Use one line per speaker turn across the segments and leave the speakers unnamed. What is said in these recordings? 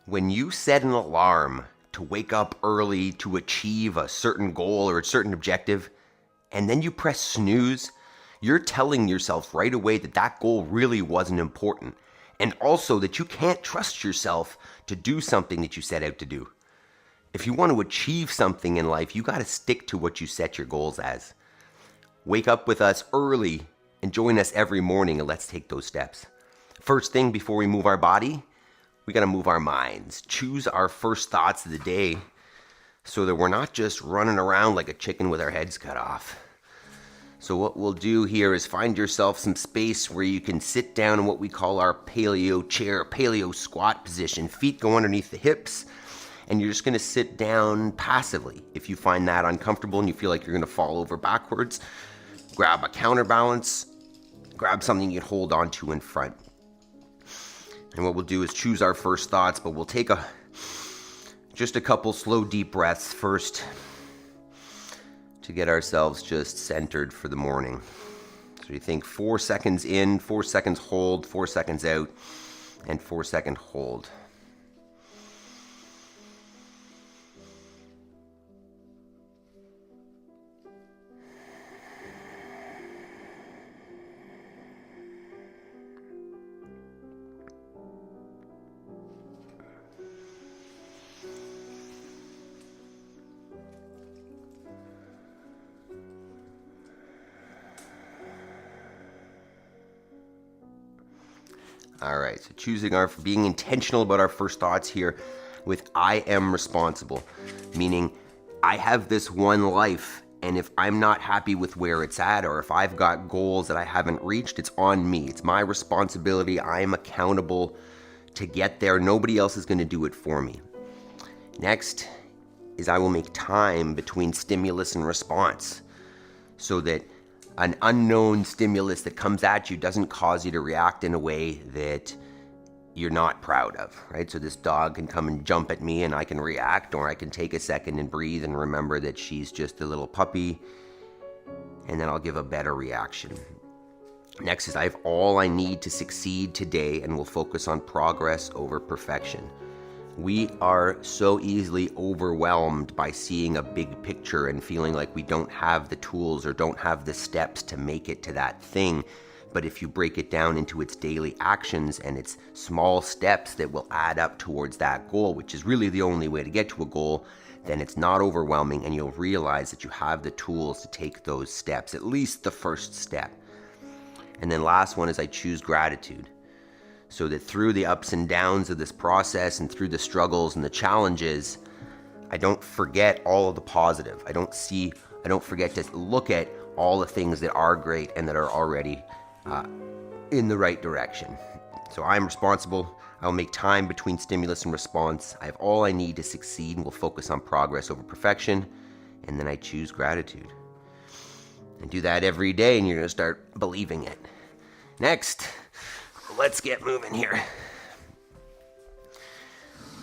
When you set an alarm to wake up early to achieve a certain goal or a certain objective, and then you press snooze, you're telling yourself right away that that goal really wasn't important, and also that you can't trust yourself to do something that you set out to do. If you want to achieve something in life, you got to stick to what you set your goals as. Wake up with us early and join us every morning, and let's take those steps. First thing before we move our body, we got to move our minds. Choose our first thoughts of the day so that we're not just running around like a chicken with our heads cut off. So what we'll do here is find yourself some space where you can sit down in what we call our paleo chair, paleo squat position. Feet go underneath the hips, and you're just going to sit down passively. If you find that uncomfortable and you feel like you're going to fall over backwards, grab a counterbalance, grab something you can hold onto in front. And what we'll do is choose our first thoughts, but we'll take just a couple slow, deep breaths first to get ourselves just centered for the morning. So you think 4 seconds in, 4 seconds hold, 4 seconds out, and 4 second hold. All right, so being intentional about our first thoughts here with I am responsible, meaning I have this one life, and if I'm not happy with where it's at, or if I've got goals that I haven't reached, it's on me. It's my responsibility. I am accountable to get there. Nobody else is going to do it for me. Next is I will make time between stimulus and response so that an unknown stimulus that comes at you doesn't cause you to react in a way that you're not proud of, right? So this dog can come and jump at me and I can react, or I can take a second and breathe and remember that she's just a little puppy, and then I'll give a better reaction. Next is I have all I need to succeed today, and will focus on progress over perfection. We are so easily overwhelmed by seeing a big picture and feeling like we don't have the tools or don't have the steps to make it to that thing. But if you break it down into its daily actions and its small steps that will add up towards that goal, which is really the only way to get to a goal, then it's not overwhelming, and you'll realize that you have the tools to take those steps, at least the first step. And then last one is I choose gratitude. So that through the ups and downs of this process and through the struggles and the challenges, I don't forget all of the positive. I don't forget to look at all the things that are great and that are already in the right direction. So I'm responsible. I'll make time between stimulus and response. I have all I need to succeed and will focus on progress over perfection. And then I choose gratitude. And do that every day, and you're going to start believing it. Next, let's get moving here.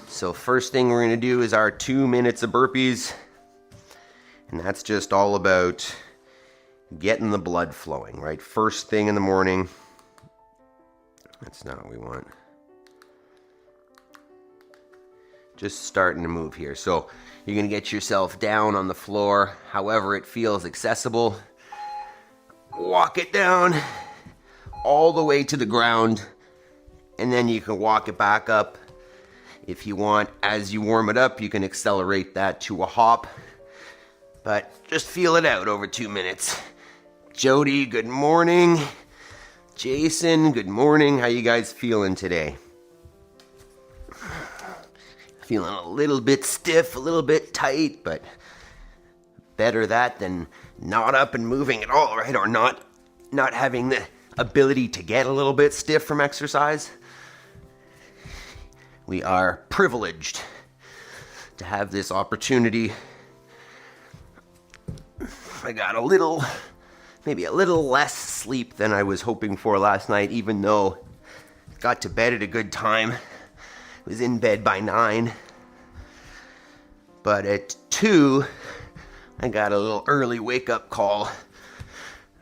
So first thing we're going to do is our 2 minutes of burpees. And that's just all about getting the blood flowing, right? First thing in the morning. That's not what we want. Just starting to move here. So you're going to get yourself down on the floor, however it feels accessible. Walk it down all the way to the ground, and then you can walk it back up. If you want, as you warm it up, you can accelerate that to a hop, but just feel it out over 2 minutes. Jody, good morning. Jason, good morning. How you guys feeling today? Feeling a little bit stiff, a little bit tight, but better that than not up and moving at all, right? Or not having the ability to get a little bit stiff from exercise. We are privileged to have this opportunity. I got maybe a little less sleep than I was hoping for last night, even though I got to bed at a good time. Was in bed by 9. But at 2, I got a little early wake-up call.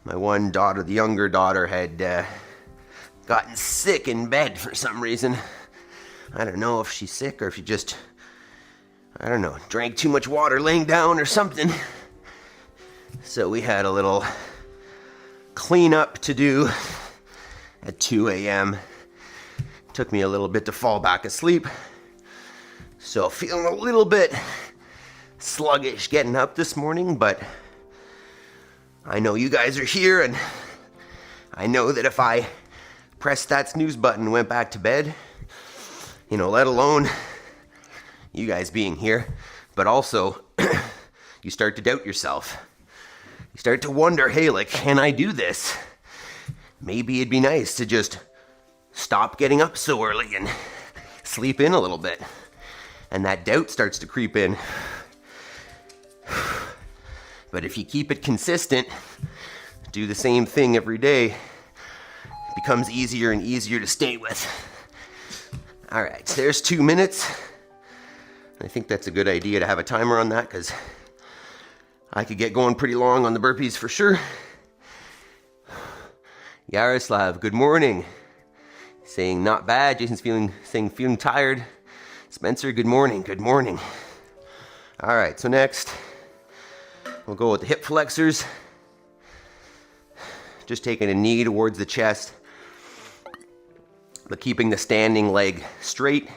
My one daughter, the younger daughter, had gotten sick in bed for some reason. I don't know if she's sick or if she just, I don't know, drank too much water laying down or something. So we had a little cleanup to do at 2 a.m. Took me a little bit to fall back asleep. So feeling a little bit sluggish getting up this morning, but I know you guys are here, and I know that if I pressed that snooze button and went back to bed, let alone you guys being here, but also you start to doubt yourself. You start to wonder, hey, can I do this? Maybe it'd be nice to just stop getting up so early and sleep in a little bit. And that doubt starts to creep in. But if you keep it consistent, do the same thing every day, it becomes easier and easier to stay with. All right, so there's 2 minutes. I think that's a good idea to have a timer on that, because I could get going pretty long on the burpees for sure. Yaroslav, good morning. Saying not bad. Jason's feeling tired. Spencer, good morning. Good morning. All right, so next we'll go with the hip flexors. Just taking a knee towards the chest, but keeping the standing leg straight.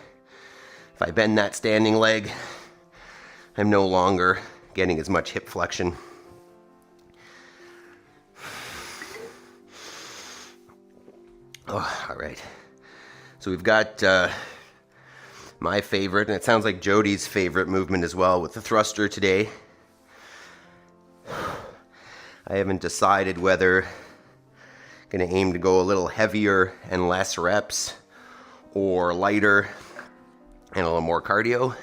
If I bend that standing leg, I'm no longer getting as much hip flexion. Oh, all right. So we've got my favorite, and it sounds like Jody's favorite movement as well, with the thruster today. I haven't decided whether I'm going to aim to go a little heavier and less reps, or lighter and a little more cardio.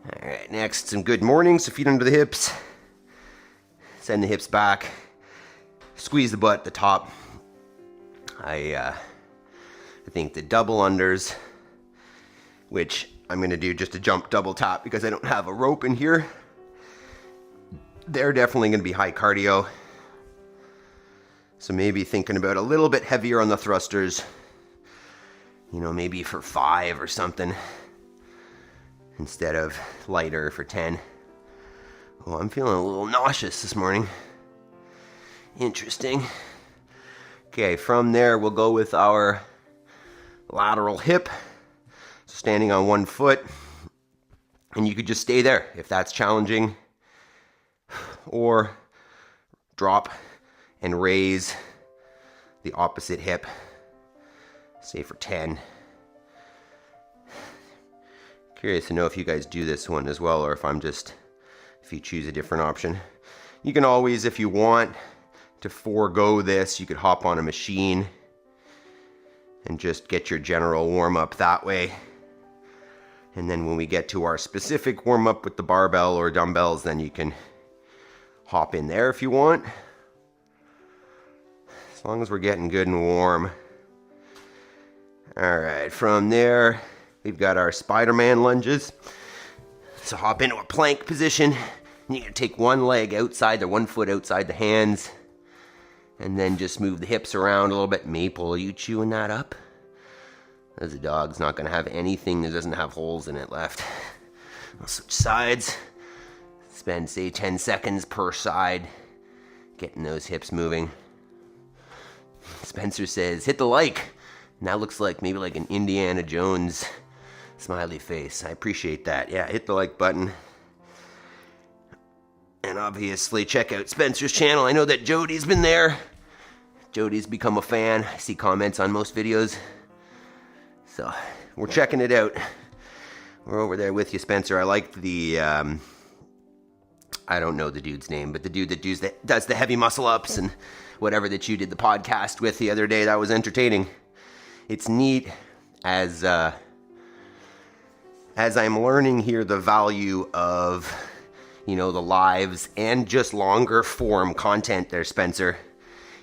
All right, next, some good morning. So feet under the hips, send the hips back, squeeze the butt at the top. I think the double unders, which I'm going to do just a jump double top because I don't have a rope in here, they're definitely going to be high cardio. So maybe thinking about a little bit heavier on the thrusters, maybe for 5 or something, instead of lighter for 10. Oh, I'm feeling a little nauseous this morning. Interesting. Okay, from there we'll go with our lateral hip. So standing on one foot, and you could just stay there if that's challenging, or drop and raise the opposite hip, say for 10. Curious to know if you guys do this one as well, or if you choose a different option. You can always, if you want to forego this, you could hop on a machine and just get your general warm-up that way. And then when we get to our specific warm-up with the barbell or dumbbells, then you can hop in there if you want. As long as we're getting good and warm. All right, from there, we've got our Spider-Man lunges. So hop into a plank position. And you're gonna take one leg outside, or one foot outside the hands, and then just move the hips around a little bit. Maple, are you chewing that up? As a dog's not gonna have anything that doesn't have holes in it left. I'll switch sides. Spend, say, 10 seconds per side, getting those hips moving. Spencer says, hit the like. And that looks like maybe like an Indiana Jones smiley face. I appreciate that. Yeah, hit the like button. And obviously check out Spencer's channel. I know that Jody's been there. Jody's become a fan. I see comments on most videos. So we're checking it out. We're over there with you, Spencer. I like the, I don't know the dude's name, but the dude that does the heavy muscle ups and whatever that you did the podcast with the other day. That was entertaining. It's neat as I'm learning here the value of, the lives and just longer form content there, Spencer,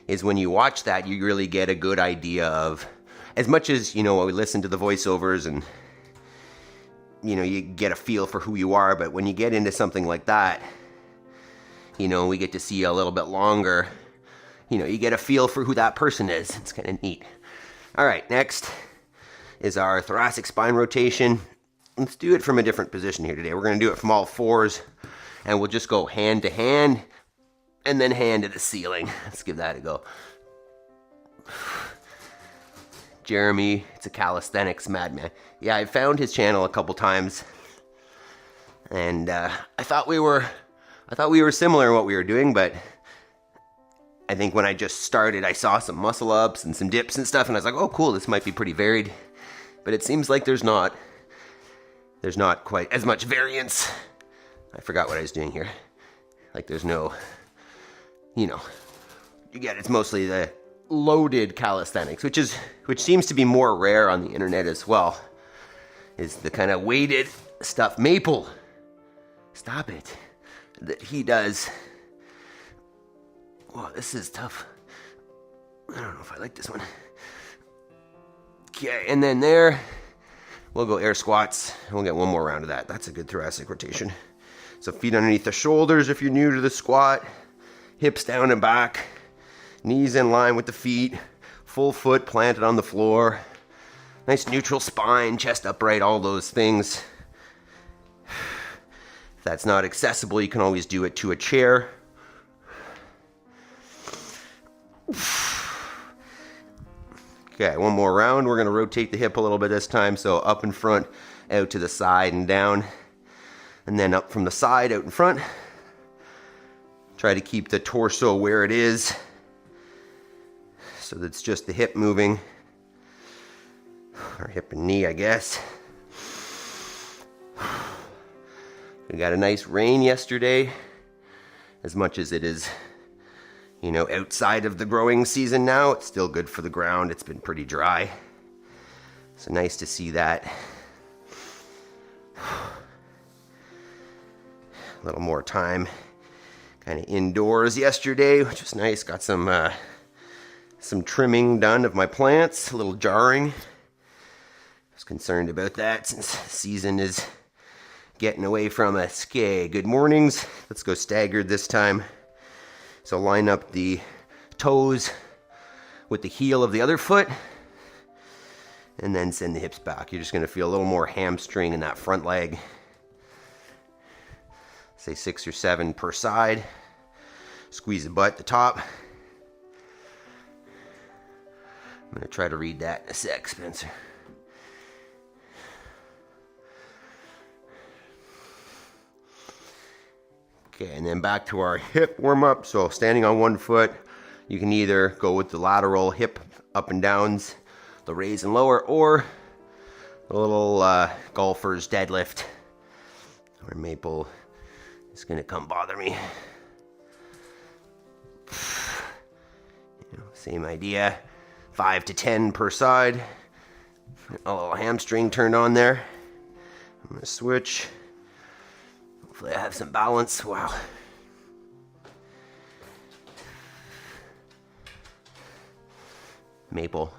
is when you watch that, you really get a good idea of, as much as, we listen to the voiceovers and, you get a feel for who you are, but when you get into something like that, we get to see a little bit longer, you get a feel for who that person is. It's kind of neat. All right, next, is our thoracic spine rotation. Let's do it from a different position here today. We're going to do it from all fours, and we'll just go hand to hand and then hand to the ceiling. Let's give that a go. Jeremy, it's a calisthenics madman. Yeah, I found his channel a couple times, and I thought we were similar in what we were doing, but I think when I just started, I saw some muscle ups and some dips and stuff, and I was like, oh, cool, this might be pretty varied. But it seems like there's not quite as much variance. I forgot what I was doing here. Like there's no, you get it's mostly the loaded calisthenics, which seems to be more rare on the internet as well, is the kind of weighted stuff. Maple, stop it, that he does. Wow, this is tough. I don't know if I like this one. Okay, and then there, we'll go air squats. We'll get one more round of that. That's a good thoracic rotation. So feet underneath the shoulders if you're new to the squat. Hips down and back. Knees in line with the feet. Full foot planted on the floor. Nice neutral spine, chest upright, all those things. If that's not accessible, you can always do it to a chair. Okay, one more round. We're going to rotate the hip a little bit this time. So up in front, out to the side and down. And then up from the side, out in front. Try to keep the torso where it is, so that's just the hip moving. Or hip and knee, I guess. We got a nice rain yesterday. As much as it is, outside of the growing season now, it's still good for the ground. It's been pretty dry. So nice to see that. A little more time kind of indoors yesterday, which was nice. Got some trimming done of my plants. A little jarring. I was concerned about that since the season is getting away from us. Okay, good mornings. Let's go staggered this time. So line up the toes with the heel of the other foot, and then send the hips back. You're just going to feel a little more hamstring in that front leg. Say 6 or 7 per side. Squeeze the butt at the top. I'm going to try to read that in a sec, Spencer. Okay, and then back to our hip warm-up. So standing on one foot, you can either go with the lateral hip up and downs, the raise and lower, or a little golfer's deadlift, or Maple is going to come bother me. Same idea, 5 to 10 per side. A little hamstring turned on there. I'm going to switch. Hopefully I have some balance. Wow. Maple.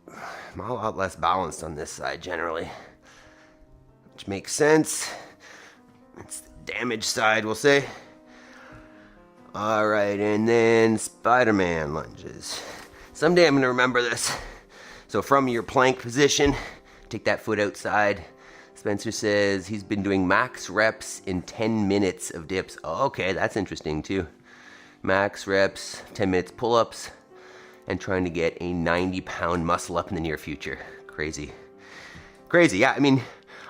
I'm a lot less balanced on this side generally, which makes sense. It's the damaged side, we'll say. All right, and then Spider-Man lunges. Someday I'm going to remember this. So from your plank position, take that foot outside. Spencer says he's been doing max reps in 10 minutes of dips. Oh, okay, that's interesting too. Max reps, 10 minutes pull-ups, and trying to get a 90-pound muscle up in the near future. Crazy. Crazy, yeah, I mean,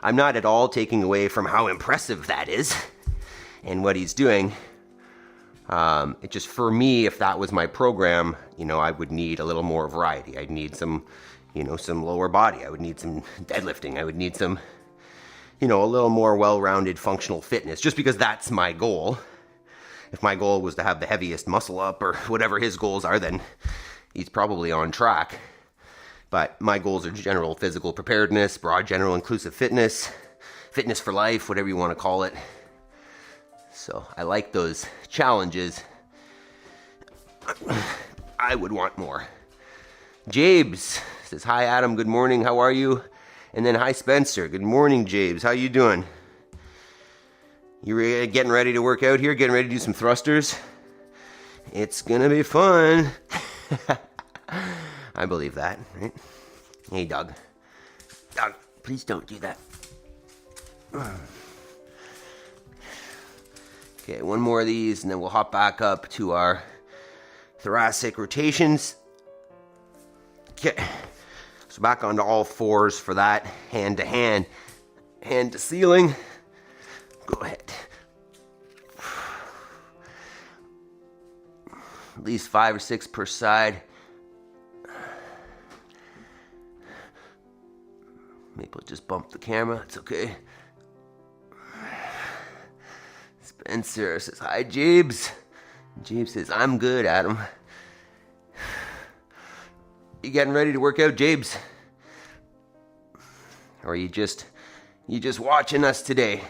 I'm not at all taking away from how impressive that is and what he's doing. It just, for me, if that was my program, I would need a little more variety. I'd need some, some lower body. I would need some deadlifting. I would need some, a little more well-rounded functional fitness, just because that's my goal. If my goal was to have the heaviest muscle up or whatever his goals are, then he's probably on track. But my goals are general physical preparedness, broad general inclusive fitness, fitness for life, whatever you want to call it. So I like those challenges. I would want more. Jabes says, hi Adam, good morning, how are you? And then hi Spencer, good morning Jabes, how you doing? You getting ready to work out here? Getting ready to do some thrusters? It's gonna be fun. I believe that, right? Hey, Doug. Doug, please don't do that. Okay, one more of these, and then we'll hop back up to our thoracic rotations. Okay, so back onto all fours for that. Hand to hand, hand to ceiling. Go ahead. At least 5 or 6 per side. Maybe I'll just bump the camera, it's okay. Spencer says, hi, Jabes. Jabes says, I'm good, Adam. You getting ready to work out, Jabes? Or are you just watching us today?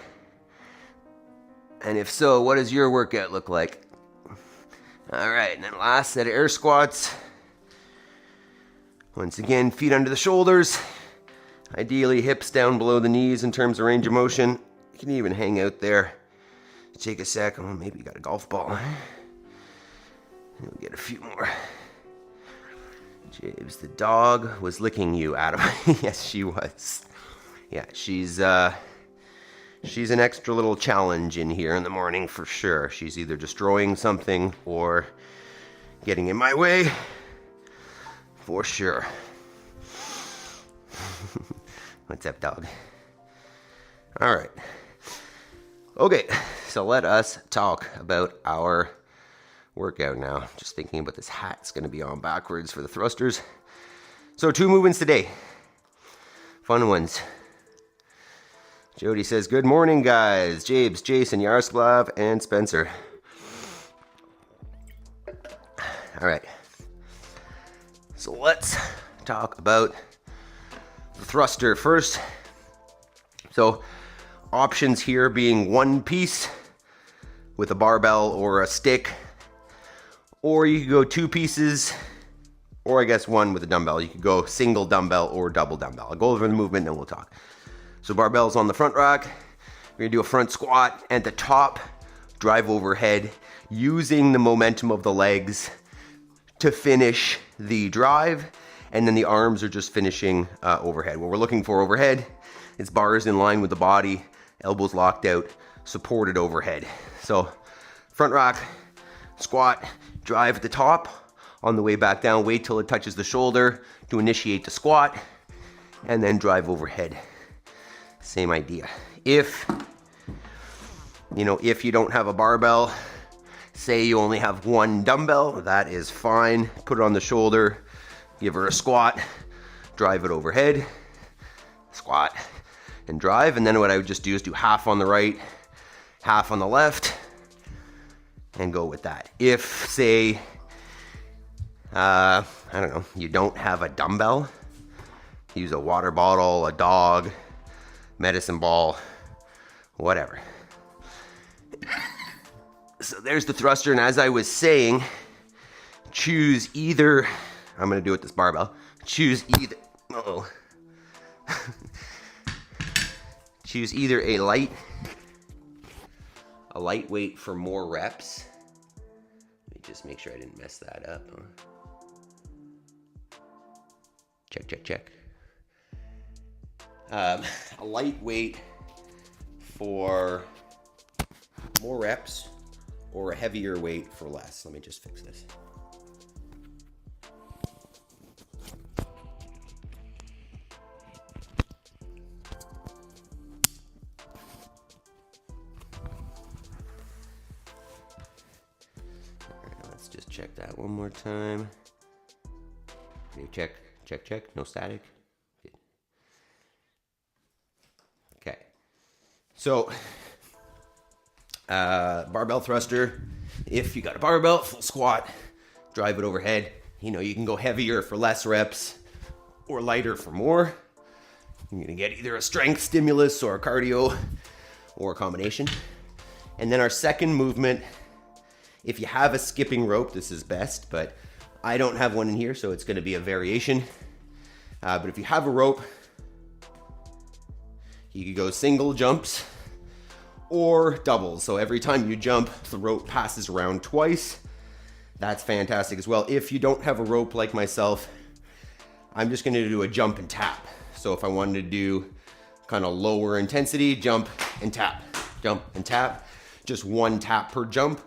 And if so, what does your workout look like? All right, and then last set of air squats. Once again, feet under the shoulders. Ideally, hips down below the knees in terms of range of motion. You can even hang out there. Take a sec. Oh, maybe you got a golf ball. We'll get a few more. James, the dog was licking you, Adam. Yes, she was. Yeah, she's an extra little challenge in here in the morning for sure. She's either destroying something or getting in my way for sure. What's up, dog? All right. Okay, so let us talk about our workout now. Just thinking about this hat's going to be on backwards for the thrusters. So 2 movements today. Fun ones. Jody says, good morning, guys. Jabes, Jason, Yaroslav, and Spencer. All right. So let's talk about the thruster first. So options here being one piece with a barbell or a stick, or you could go 2 pieces, or I guess one with a dumbbell. You could go single dumbbell or double dumbbell. I'll go over the movement and then we'll talk. So barbell's on the front rack. We're gonna do a front squat at the top, drive overhead, using the momentum of the legs to finish the drive, and then the arms are just finishing overhead. What we're looking for overhead is bars in line with the body, elbows locked out, supported overhead. So front rack, squat, drive at the top. On the way back down, wait till it touches the shoulder to initiate the squat, and then drive overhead. Same idea. If you don't have a barbell, say you only have one dumbbell, that is fine. Put it on the shoulder, give her a squat, drive it overhead, squat, and drive. And then what I would just do is do half on the right, half on the left, and go with that. If, say, I don't know, you don't have a dumbbell, use a water bottle, a dog, medicine ball, whatever. So there's the thruster, and as I was saying, choose either, I'm gonna do it with this barbell, choose either a lightweight for more reps. Let me just make sure I didn't mess that up. Check. A lightweight for more reps, or a heavier weight for less. Let me just fix this. All right, let's just check that one more time. Okay, check, no static. Okay, so barbell thruster, if you got a barbell, full squat, drive it overhead. You can go heavier for less reps or lighter for more. You're gonna get either a strength stimulus or a cardio or a combination. And then our second movement, if you have a skipping rope, this is best, but I don't have one in here, so it's gonna be a variation. But if you have a rope, you could go single jumps or doubles. So every time you jump, the rope passes around twice. That's fantastic as well. If you don't have a rope like myself, I'm just gonna do a jump and tap. So if I wanted to do kind of lower intensity, jump and tap, just one tap per jump.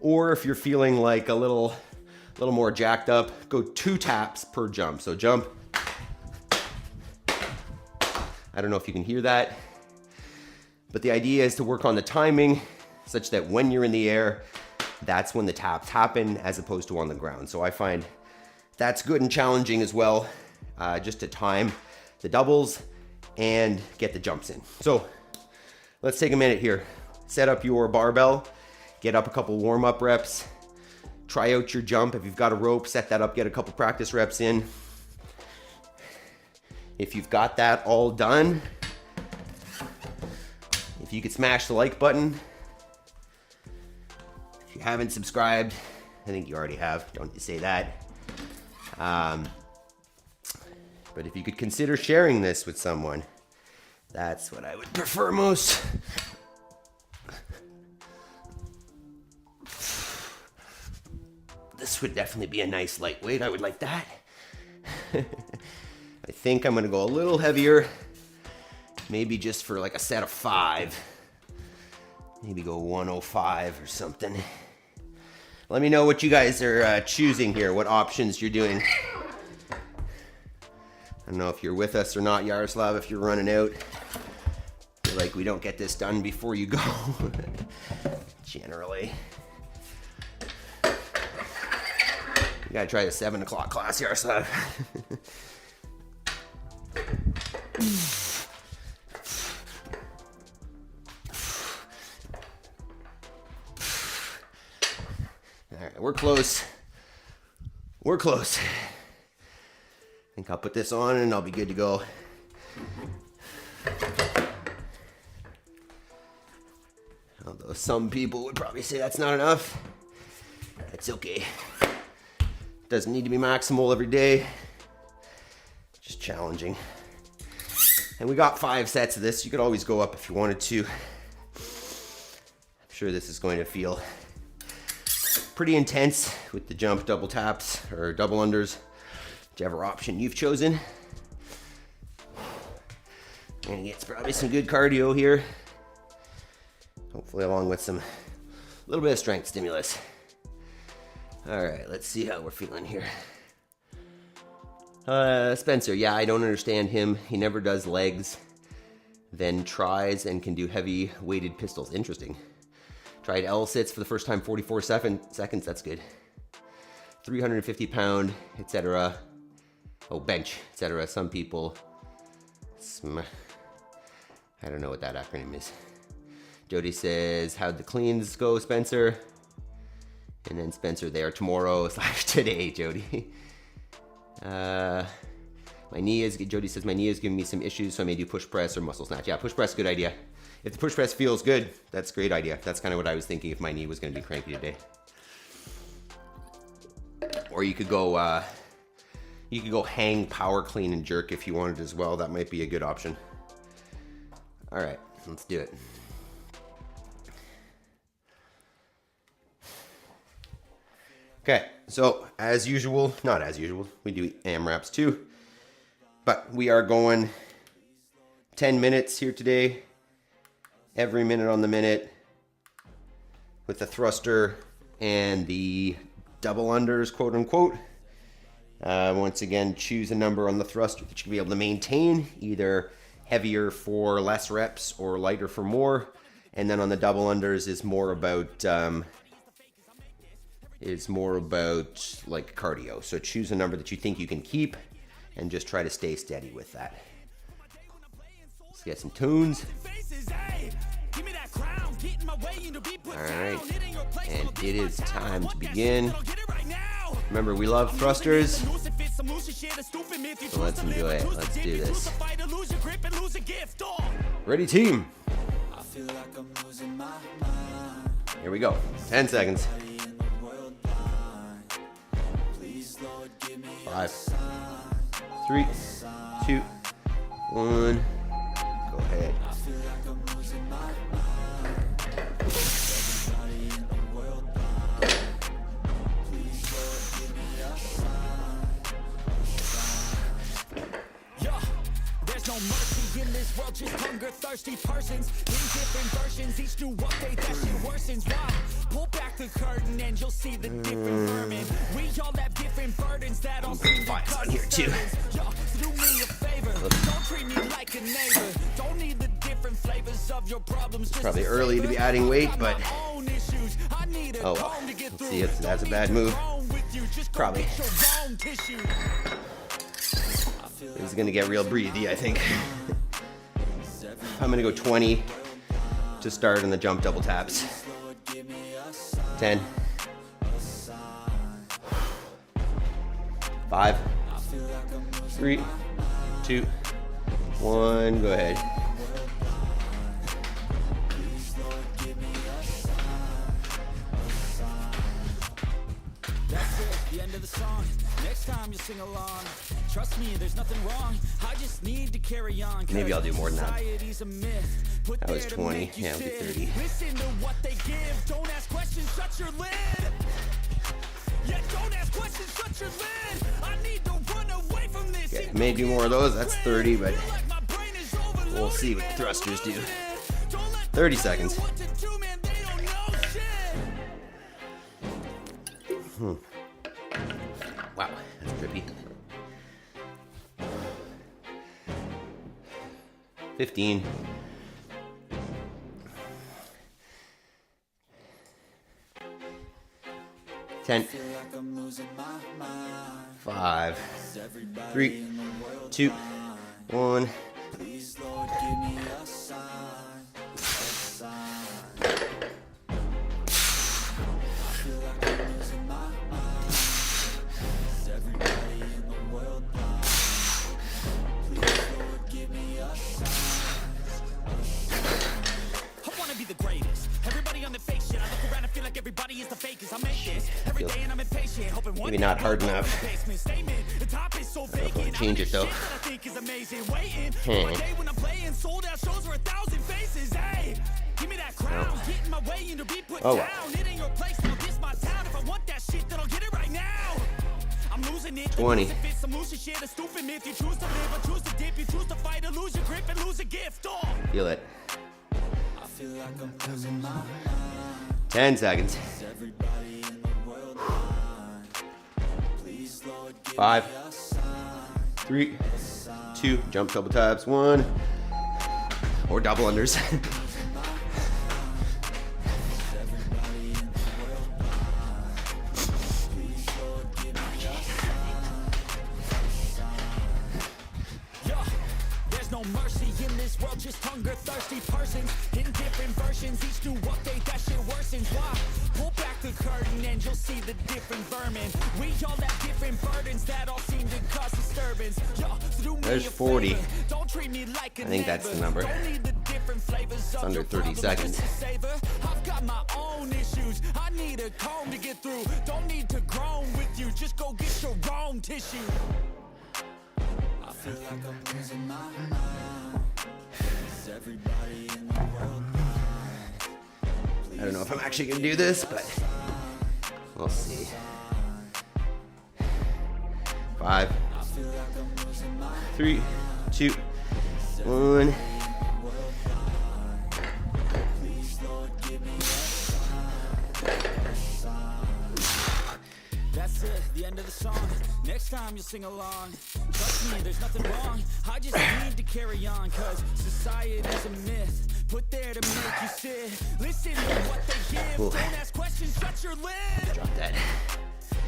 Or if you're feeling like a little more jacked up, go 2 taps per jump. So jump. I don't know if you can hear that, but the idea is to work on the timing such that when you're in the air, that's when the taps happen as opposed to on the ground. So I find that's good and challenging as well, just to time the doubles and get the jumps in. So let's take a minute here. Set up your barbell, get up a couple warm-up reps, try out your jump. If you've got a rope, set that up, get a couple practice reps in. If you've got that all done, if you could smash the like button. If you haven't subscribed, I think you already have, don't you say that. But if you could consider sharing this with someone, that's what I would prefer most. This would definitely be a nice lightweight. I would like that. I think I'm gonna go a little heavier, maybe just for like a set of 5. Maybe go 105 or something. Let me know what you guys are choosing here, what options you're doing. I don't know if you're with us or not, Yaroslav, if you're running out. Feel like we don't get this done before you go, generally. You gotta try the 7 o'clock class, Yaroslav. All right, we're close. We're close. I think I'll put this on and I'll be good to go. Although some people would probably say that's not enough. That's okay. Doesn't need to be maximal every day. Just challenging. And we got 5 sets of this. You could always go up if you wanted to. I'm sure this is going to feel pretty intense with the jump, double taps, or double unders, whichever option you've chosen. And get probably some good cardio here. Hopefully along with some little bit of strength stimulus. All right, let's see how we're feeling here. Spencer, yeah, I don't understand him. He never does legs, then tries and can do heavy weighted pistols. Interesting. Tried L sits for the first time, 44 seconds. That's good. 350 pound, etc. Oh, bench, etc. Some people. I don't know what that acronym is. Jody says, how'd the cleans go, Spencer? And then Spencer there tomorrow/today, Jody. My knee is, Jody says, my knee is giving me some issues, so I may do push press or muscle snatch. Yeah, push press, good idea. If the push press feels good, that's a great idea. That's kind of what I was thinking if my knee was going to be cranky today. Or you could go hang, power clean, and jerk if you wanted as well. That might be a good option. All right, let's do it. Okay, so as usual, not as usual, we do AMRAPs too, but we are going 10 minutes here today, every minute on the minute with the thruster and the double unders, quote unquote. Once again, choose a number on the thruster that you can be able to maintain, either heavier for less reps or lighter for more. And then on the double unders is more about like cardio. So choose a number that you think you can keep and just try to stay steady with that. Let's get some tunes. All right, and it is time to begin. Remember, we love thrusters, so let's enjoy it. Let's do this. Ready, team? Here we go. 10 seconds. 5, 3, 2, 1. Go ahead.
mercy in this world, just hunger thirsty persons in different versions. Each new update that shit worsens. Why? Pull back the curtain and you'll see the different vermin. We all have different burdens that all seem to cause
here too.
Yo, so do me a favor, don't treat me like a neighbor. Don't need the different flavors of your problems. Just
Probably early to be adding weight, but
oh
well. Let's see, that's a bad move. Probably. This is gonna get real breathy, I think. I'm gonna go 20 to start on the jump double taps. 10. 5. 3. 2. 1. Go ahead.
That's it, the end of the song. Next time you sing along. Trust me, there's nothing wrong. I just need to carry on.
Maybe I'll do more than that.
Society's a myth. Put
That was
there to
20.
make you
Yeah, I'll do
sit.
30.
Listen to what they give. Don't ask questions, shut your lid. Yeah, don't ask questions, shut your lid. I need to run away from this.
Okay, may do more of those. That's 30, but we'll see what the thrusters do. 30 seconds. Wow, that's trippy. 15. 10. 5. 3. 2. 1.
Please, Lord, give me a sign. A sign. I feel like I'm losing my mind. Is everybody in the world blind? Please, Lord, give me a sign. I wanna be the greatest. Everybody on the fake shit. I look around and feel like everybody is the fakest. I make this every day and I'm impatient. Hoping one
Maybe not hard enough.
The top is so vacant.
Change it though.
I think is amazing. Waiting for my day when I'm playing sold out shows for 1,000 faces. Hey, give me that crown. Getting my way into be put down. It ain't your place, now this my town. If I want that shit, then I'll get it right now. I'm losing it.
20.
I'm losing shit. A stupid myth. You choose to live or choose to dip. You choose to fight or lose your grip and lose a gift. Oh.
Feel it.
I feel like I'm losing my mind.
10 seconds.
Everybody in the world blind. Please, Lord, give
5.
me a sign.
3. 2. Jump double taps. 1. Or double unders.
No mercy in this world, just hunger thirsty persons in different versions. Each new update that shit worsens. Why? Pull back the curtain and you'll see the different vermin. We all have different burdens that all seem to cause disturbance. Yo, so do me
There's
a
40.
favor. Don't treat me like a
I think that's the number.
Don't need the different flavors of
under
your
30
problems
seconds.
just to savor. I've got my own issues. I need a comb to get through. Don't need to groan with you. Just go get your own tissue. I feel like I'm losing my mind. Is everybody in the world blind?
I don't know if I'm actually going to do this, but we'll see. 5. 3. 2. 1.
That's it, the end of the song. Next time you'll sing along. Trust me, there's nothing wrong. I just need to carry on, cause society's a myth. Put there to make you sit. Listen to what they give.
Ooh.
Don't ask questions, shut your lid.
Drop that.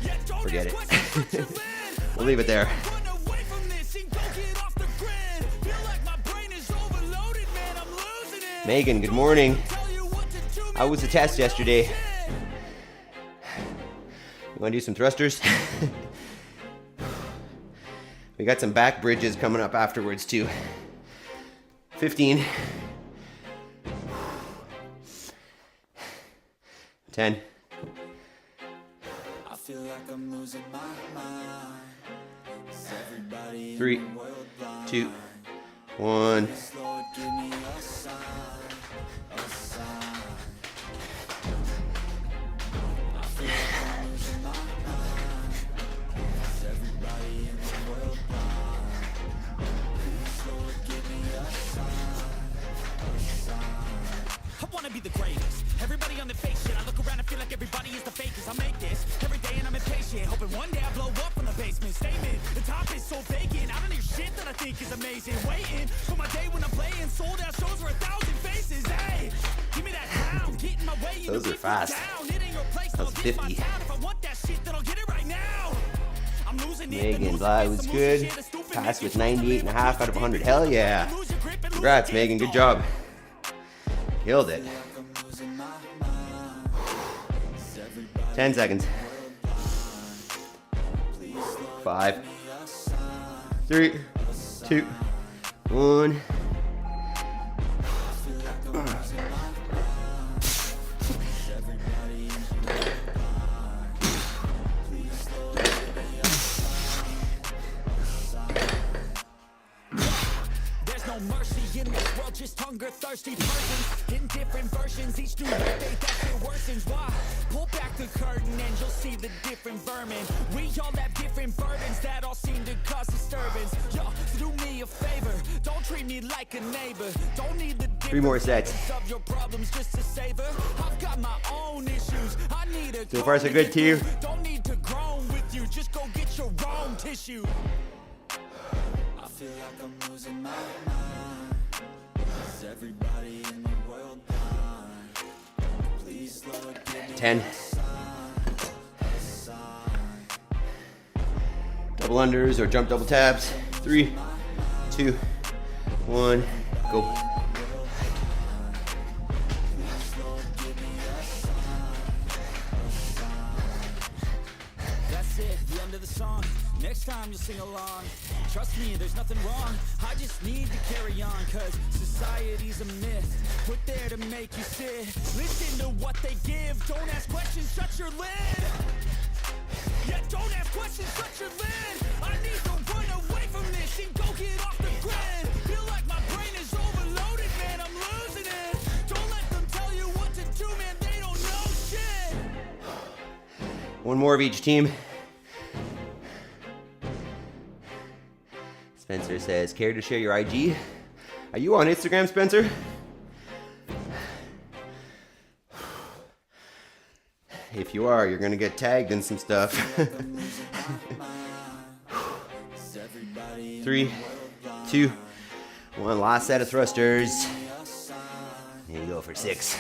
Yeah, don't
Forget
ask
it.
questions, shut your lid.
We'll leave it there.
Run away from this and go get off the grid. Feel like my brain is overloaded, man, I'm losing it.
Megan, good morning.
Tell you what to do, man,
How was the test yesterday? You want to do some thrusters? We got some back bridges coming up afterwards too. 15. 10.
I feel like I'm losing my mind. Is everybody
3,
in the world blind?
2, 1.
Lord, give me a sign, a sign. I feel like I'm losing my mind. Is everybody in the world blind? Please, Lord, give be the greatest. Everybody on the fake shit. I look around and feel like everybody is the fakest. I make this every day and I'm impatient, hoping one day I blow up from the basement. Statement, the top is so vacant. I don't hear shit that I think is amazing. Waiting for my day when I'm playing sold out shows for 1,000 faces. Hey, give me that crown, get in my way.
Those are fast. That's 50.
If I want that shit, then I'll get it right now. I'm losing it.
Megan, that was good. Pass with 98.5 out of 100. Hell yeah. Congrats, Megan. Good job. Killed it. 10 seconds. 5, 3, 2, 1.
Mercy in this world, just hunger thirsty persons in different versions, each new day that shit worsens. Why? Pull back the curtain and you'll see the different vermin. We all have different burdens that all seem to cause disturbance. Yo, do me a favor, don't treat me like a neighbor. Don't need the
3 more sets.
of your problems just to savor. I've got my own issues. I need a
so far so good too.
Don't need to groan with you, just go get your own tissue. I feel like I'm losing my mind. Is everybody in the world blind? Please, Lord, give me
10. Double unders or jump double taps. 3, 2, 1, go.
That's it, the end of the song. Next time you'll sing along. Trust me, there's nothing wrong. I just need to carry on, cause society's a myth put there to make you sit. Listen to what they give. Don't ask questions, shut your lid. Yeah, don't ask questions, shut your lid. I need to run away from this and go get off the grid. Feel like my brain is overloaded, man, I'm losing it. Don't let them tell you what to do, man, they don't know shit.
One more of each team. Spencer says, care to share your IG? Are you on Instagram, Spencer? If you are, you're gonna get tagged in some stuff. 3, 2, 1. Last set of thrusters. Here you go for 6.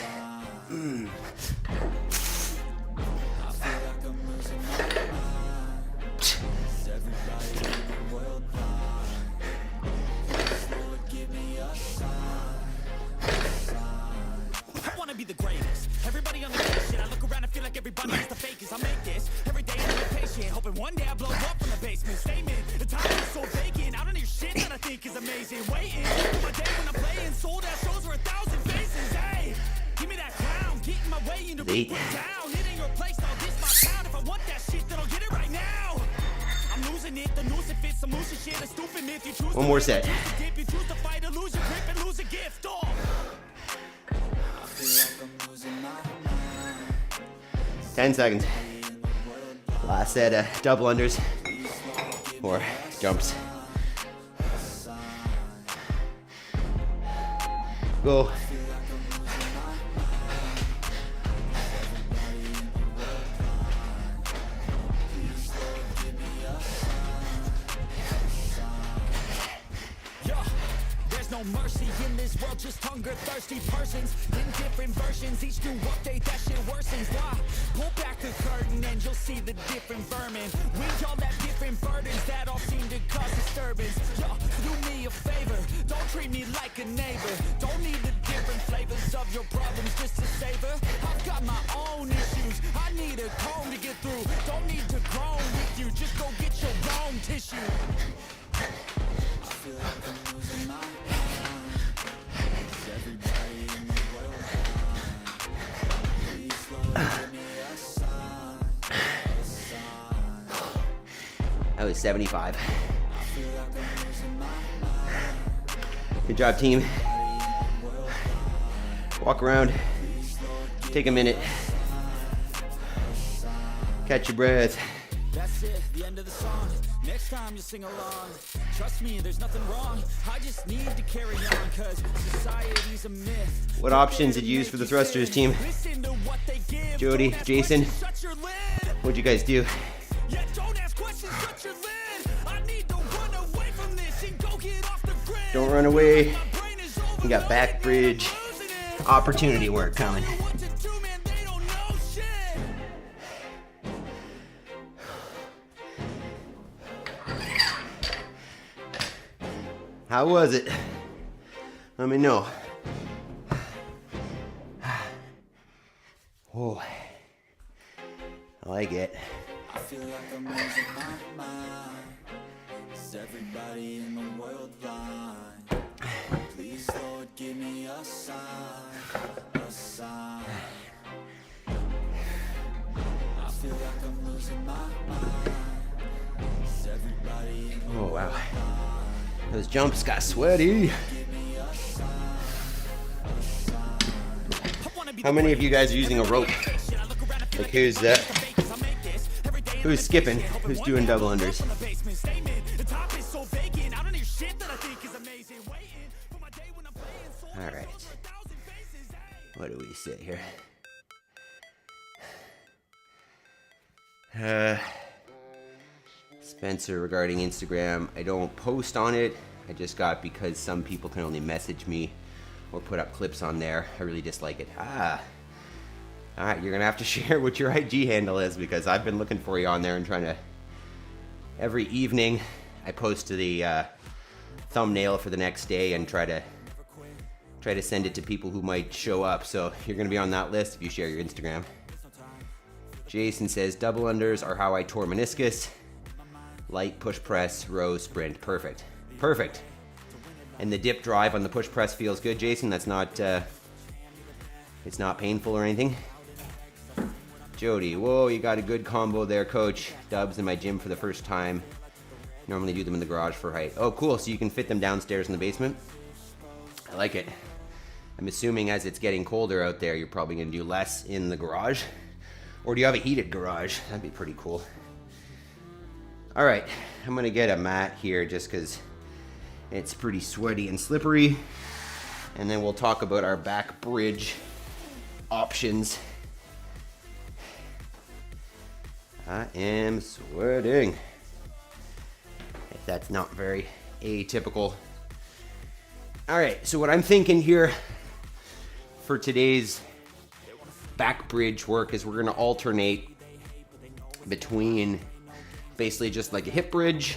Be the greatest. Everybody on the shit. I look around and feel like everybody is the fakest. I make this every day and I'm impatient, hoping one day I blow up from the basement. Statement, the top is so vacant. I don't hear shit that I think is amazing. Waiting for my day when I'm playing sold out shows for 1,000 faces. Hey, give me that crown, get in my way and to be put down. It ain't your place, I'll diss my town. If I want that shit, then I'll get it right now. I'm losing it, the noose it fits, some loose shit, a stupid myth. You choose
one more set.
You choose to fight or lose your grip and lose a gift. Oh.
10 seconds. Last set of double unders or jumps. Go.
No mercy in this world, just hunger thirsty persons in different versions, each new update that shit worsens. Why? Pull back the curtain and you'll see the different vermin. We all have different burdens that all seem to cause disturbance. Yo, do me a favor, don't treat me like a neighbor. Don't need the different flavors of your problems just to savor. I've got my own issues, I need a comb to get through. Don't need to groan with you, just go get your own tissue. I feel like I'm losing my mind.
That was 75. Good job, team. Walk around, take a minute, catch your breath.
That's it, the end of the song. Next time you sing along. Trust me, there's nothing wrong. I just need to carry on, cause society's a myth.
What options did you use for the thrusters, team?
Listen to what they give.
Jody,
Don't ask
Jason,
questions, shut your lid.
what'd you guys do?
Yeah, don't ask questions, shut your lid. I need to run away from this and go get off the grid.
Don't run away.
My brain is
We got back bridge opportunity work coming.
what to do, man, they don't know shit.
How was it? Let me know. Oh, I like it.
I feel like I'm losing my mind. Is everybody in the world blind? Please, Lord, give me a sign, a sign. I feel like I'm losing my mind. Is everybody in the
Oh, wow. Those jumps got sweaty. How many of you guys are using a rope? Like who's skipping? Who's doing double unders? All right. What do we sit here? Spencer regarding Instagram. I don't post on it. I just got because some people can only message me or put up clips on there. I really dislike it. All right, you're gonna have to share what your IG handle is because I've been looking for you on there and trying to. Every evening, I post to the thumbnail for the next day and try to send it to people who might show up. So you're gonna be on that list if you share your Instagram. Jason says double unders are how I tore meniscus. Light push press, row sprint. Perfect. Perfect. And the dip drive on the push press feels good, Jason. That's not it's not painful or anything. Jody, whoa, you got a good combo there, coach. Dubs in my gym for the first time. Normally do them in the garage for height. Oh, cool. So you can fit them downstairs in the basement. I like it. I'm assuming as it's getting colder out there, you're probably gonna do less in the garage. Or do you have a heated garage? That'd be pretty cool. All right, I'm gonna get a mat here just because it's pretty sweaty and slippery. And then we'll talk about our back bridge options. I am sweating. If that's not very atypical. All right, so what I'm thinking here for today's back bridge work is we're gonna alternate between basically just like a hip bridge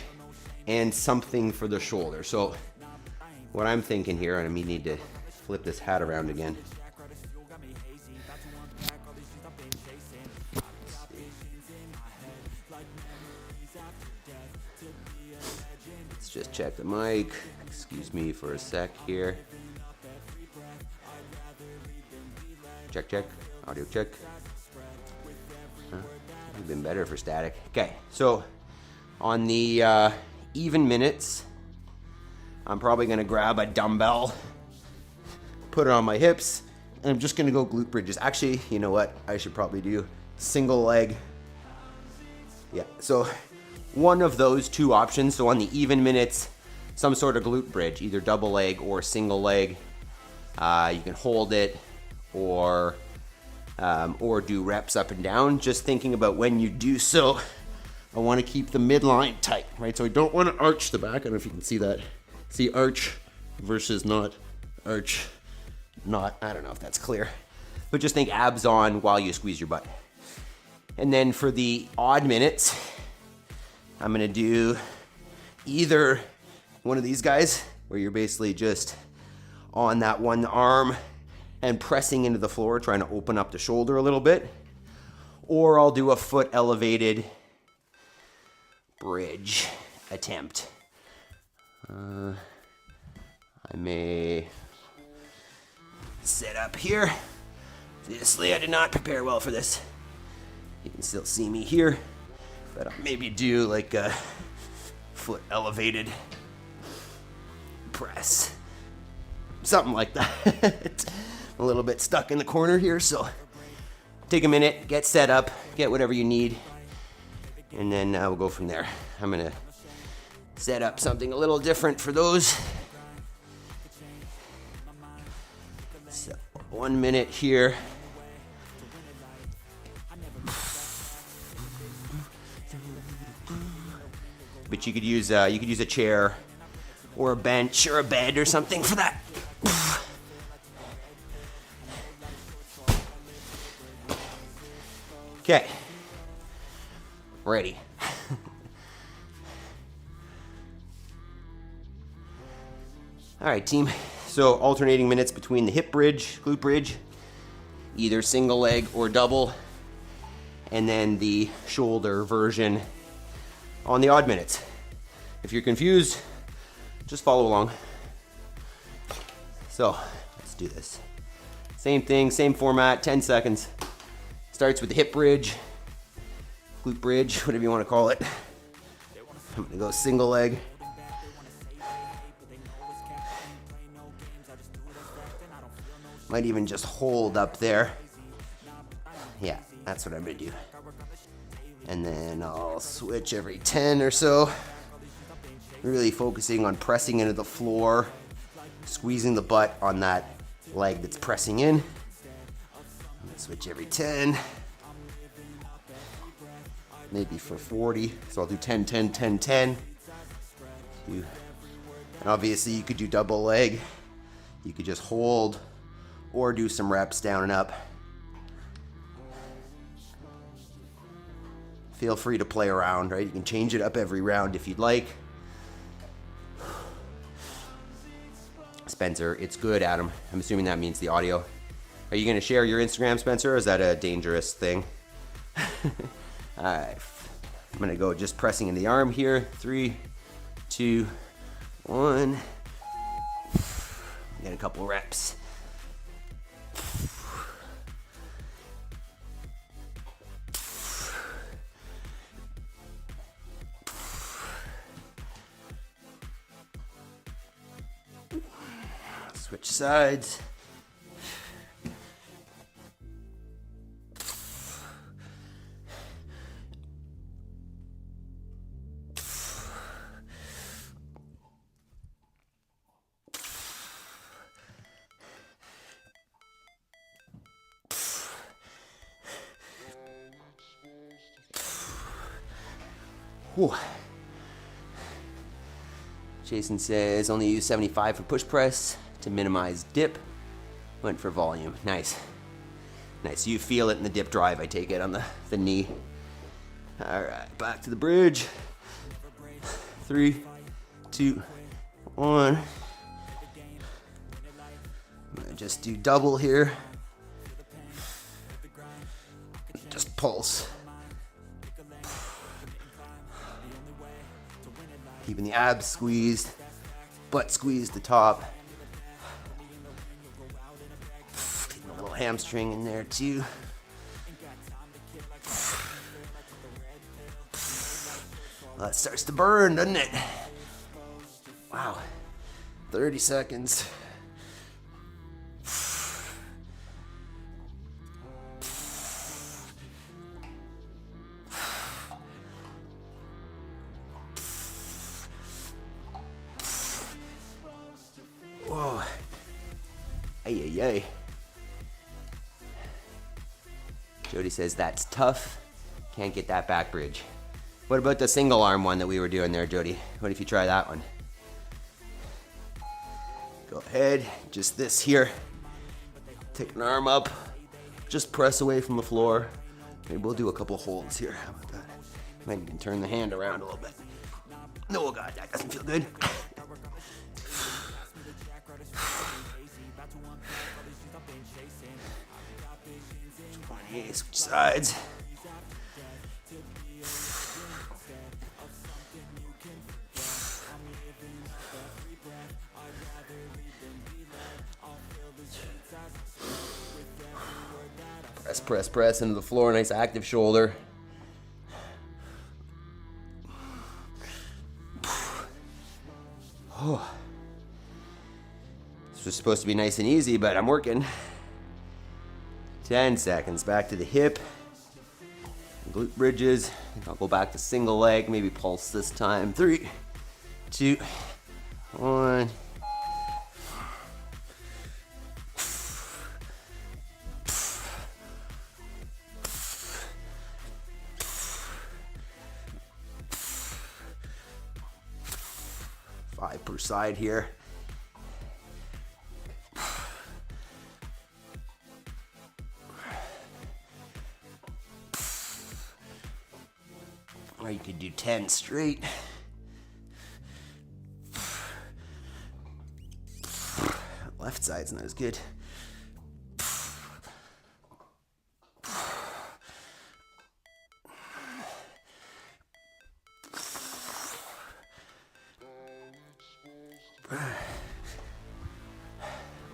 and something for the shoulder. So what I'm thinking here, and I may need to flip this hat around again. Let's just check the mic. Excuse me for a sec here. Check, check. Audio check. Would have been better for static. Okay, so on the even minutes, I'm probably gonna grab a dumbbell, put it on my hips, and I'm just gonna go glute bridges. Actually, you know what? I should probably do single leg. Yeah, so one of those two options. So on the even minutes, some sort of glute bridge, either double leg or single leg. You can hold it or do reps up and down. Just thinking about when you do so, I want to keep the midline tight, right? So I don't want to arch the back. I don't know if you can see that. See arch versus not arch, not, I don't know if that's clear. But just think abs on while you squeeze your butt. And then for the odd minutes, I'm gonna do either one of these guys where you're basically just on that one arm and pressing into the floor, trying to open up the shoulder a little bit. Or I'll do a foot elevated bridge attempt. I may sit up here. Obviously, I did not prepare well for this. You can still see me here, but I'll maybe do like a foot elevated press. Something like that. A little bit stuck in the corner here, so take a minute, get set up, get whatever you need, and then we'll go from there. I'm gonna set up something a little different for those. So 1 minute here. But you could use a chair or a bench or a bed or something for that. Okay. Ready. All right, team. So alternating minutes between the hip bridge, glute bridge, either single leg or double, and then the shoulder version on the odd minutes. If you're confused, just follow along. So let's do this. Same thing, same format, 10 seconds. Starts with the hip bridge, glute bridge, whatever you want to call it. I'm gonna go single leg. Might even just hold up there. Yeah, that's what I'm gonna do. And then I'll switch every 10 or so. Really focusing on pressing into the floor, squeezing the butt on that leg that's pressing in. I'm gonna switch every 10. Maybe for 40. So I'll do 10, 10, 10, 10. And obviously you could do double leg. You could just hold or do some reps down and up. Feel free to play around, right? You can change it up every round if you'd like. Spencer, it's good, Adam. I'm assuming that means the audio. Are you gonna share your Instagram, Spencer, or is that a dangerous thing? All right, I'm gonna go just pressing in the arm here. 3, 2, 1. Get a couple reps. Switch sides. Whew. Jason says only use 75 for push press to minimize dip. Went for volume. Nice. Nice. You feel it in the dip drive, I take it, on the knee. All right, back to the bridge. 3, 2, 1. I'm gonna just do double here. Just pulse. Keeping the abs squeezed, butt squeezed the top. Getting a little hamstring in there too. Well, that starts to burn, doesn't it? Wow. 30 seconds. Whoa. Ay, ay, ay. Jody says that's tough. Can't get that back bridge. What about the single arm one that we were doing there, Jody? What if you try that one? Go ahead, just this here. Take an arm up, just press away from the floor. Maybe we'll do a couple holds here. How about that? Might even turn the hand around a little bit. No, oh God, that doesn't feel good. Switch sides. Press, press, press into the floor. Nice active shoulder. Oh. This was supposed to be nice and easy, but I'm working. 10 seconds. Back to the hip. Glute bridges. I'll go back to single leg. Maybe pulse this time. 3, 2, 1. Five per side here. Or you could do 10 straight. Left side's not as good.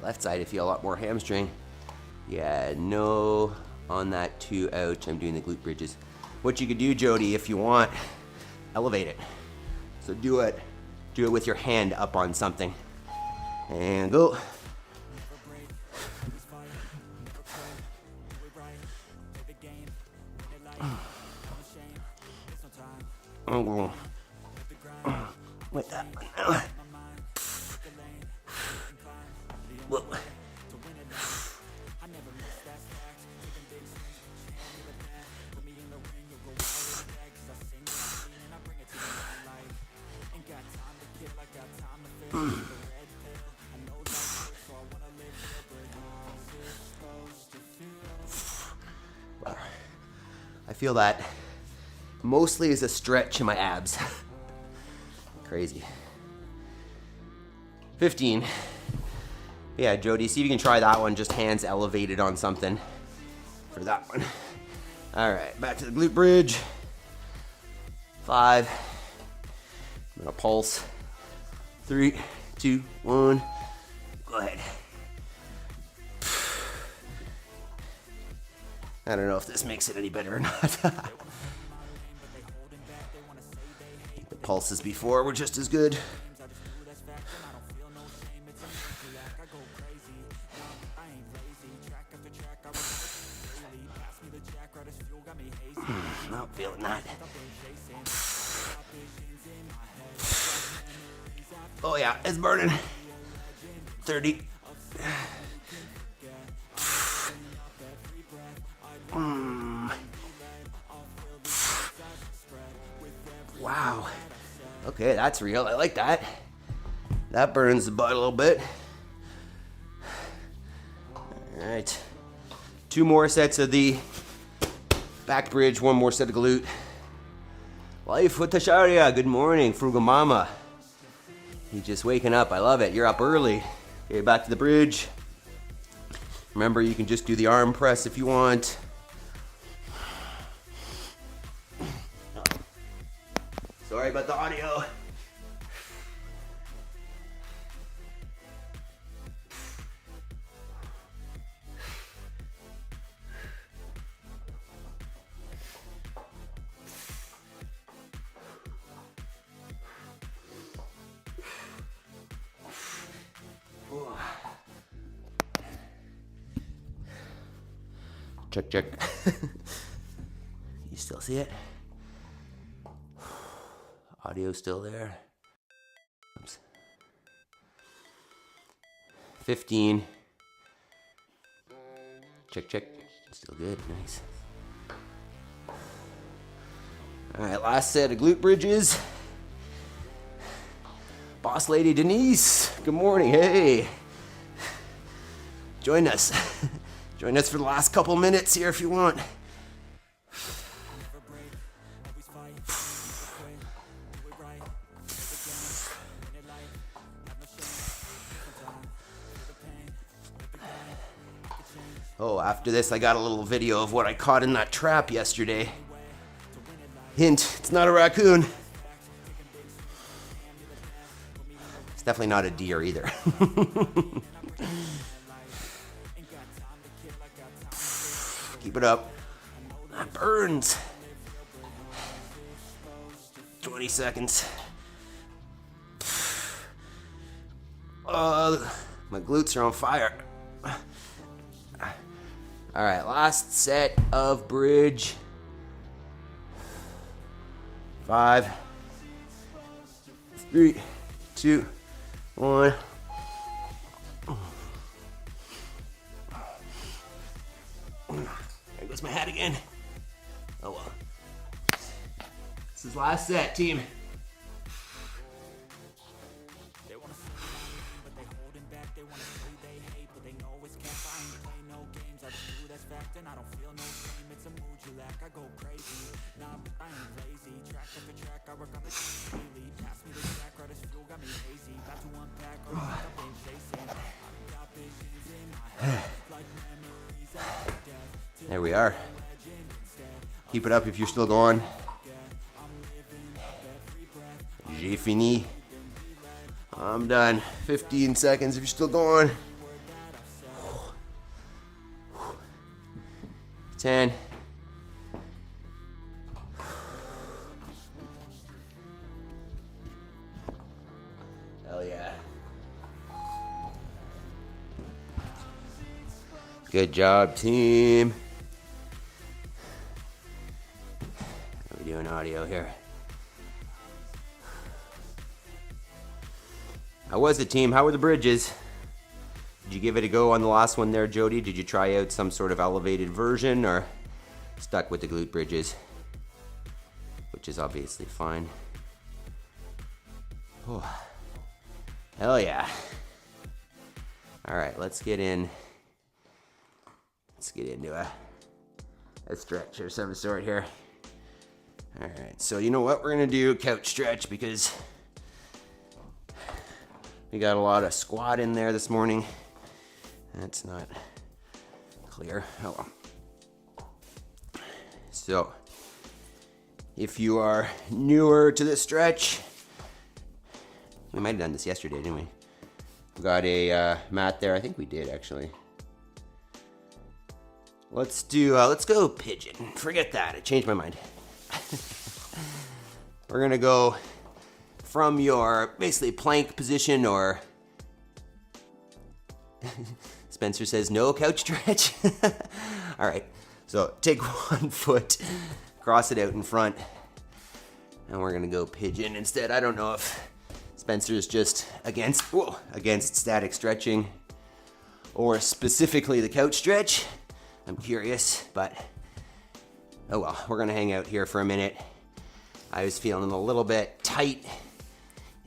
Left side, I feel a lot more hamstring. Yeah, no on that 2 out. I'm doing the glute bridges. What you could do, Jody, if you want, elevate it. So do it with your hand up on something. And go. With that one now. Whoa. I feel that mostly as a stretch in my abs. Crazy. 15. Yeah, Jody, see if you can try that one, just hands elevated on something for that one. All right, back to the glute bridge. 5. I'm gonna pulse. 3, 2, 1. Go ahead. I don't know if this makes it any better or not. The pulses before were just as good. Not feeling that. Oh yeah, it's burning. 30. Wow. Okay, that's real. I like that. That burns the butt a little bit. All right. 2 more sets of the back bridge, 1 more set of glute. Life with Tasharia. Good morning, Frugal Mama. You're just waking up. I love it. You're up early. Okay, back to the bridge. Remember, you can just do the arm press if you want. Sorry about the audio. Check, check. You still see it? Audio still there. Oops. 15. Check, check. Still good. Nice. All right, last set of glute bridges. Boss lady Denise, good morning. Hey. Join us. Join us for the last couple minutes here if you want. Oh, after this, I got a little video of what I caught in that trap yesterday. Hint, it's not a raccoon. It's definitely not a deer either. Keep it up. That burns. 20 seconds. My glutes are on fire. All right, last set of bridge. 5, 3, 2, 1. There goes my hat again. Oh well. This is last set, team.
They wanna see but they holding back. They wanna say they hate, but they know it's cap. I ain't play no games. I do that's fact, and I don't feel no shame. It's a mood you lack. I go crazy. Nah, I ain't lazy. Track after track, I work on the daily. Pass me the track, right as fuel, got me hazy. About to unpack all the stuff I've been chasing. I've got visions in my head, like memories of death.
There we are. Keep it up if you're still going. J'ai fini. I'm done. 15 seconds if you're still going. 10. Hell yeah. Good job, team. How are we doing audio here? How was it, team? How were the bridges? Did you give it a go on the last one there, Jody? Did you try out some sort of elevated version or stuck with the glute bridges? Which is obviously fine. Oh, hell yeah. All right, let's get in. Let's get into a stretch of some sort here. All right, so you know what? We're gonna do a couch stretch because we got a lot of squat in there this morning. That's not clear. Oh well. So, if you are newer to this stretch, we might have done this yesterday, didn't we? We got a mat there. I think we did actually. Let's go pigeon. Forget that. I changed my mind. We're gonna go from your basically plank position, or Spencer says no couch stretch. All right, so take one foot, cross it out in front, and we're gonna go pigeon instead. I don't know if Spencer's just against static stretching or specifically the couch stretch. I'm curious, but oh well, we're gonna hang out here for a minute. I was feeling a little bit tight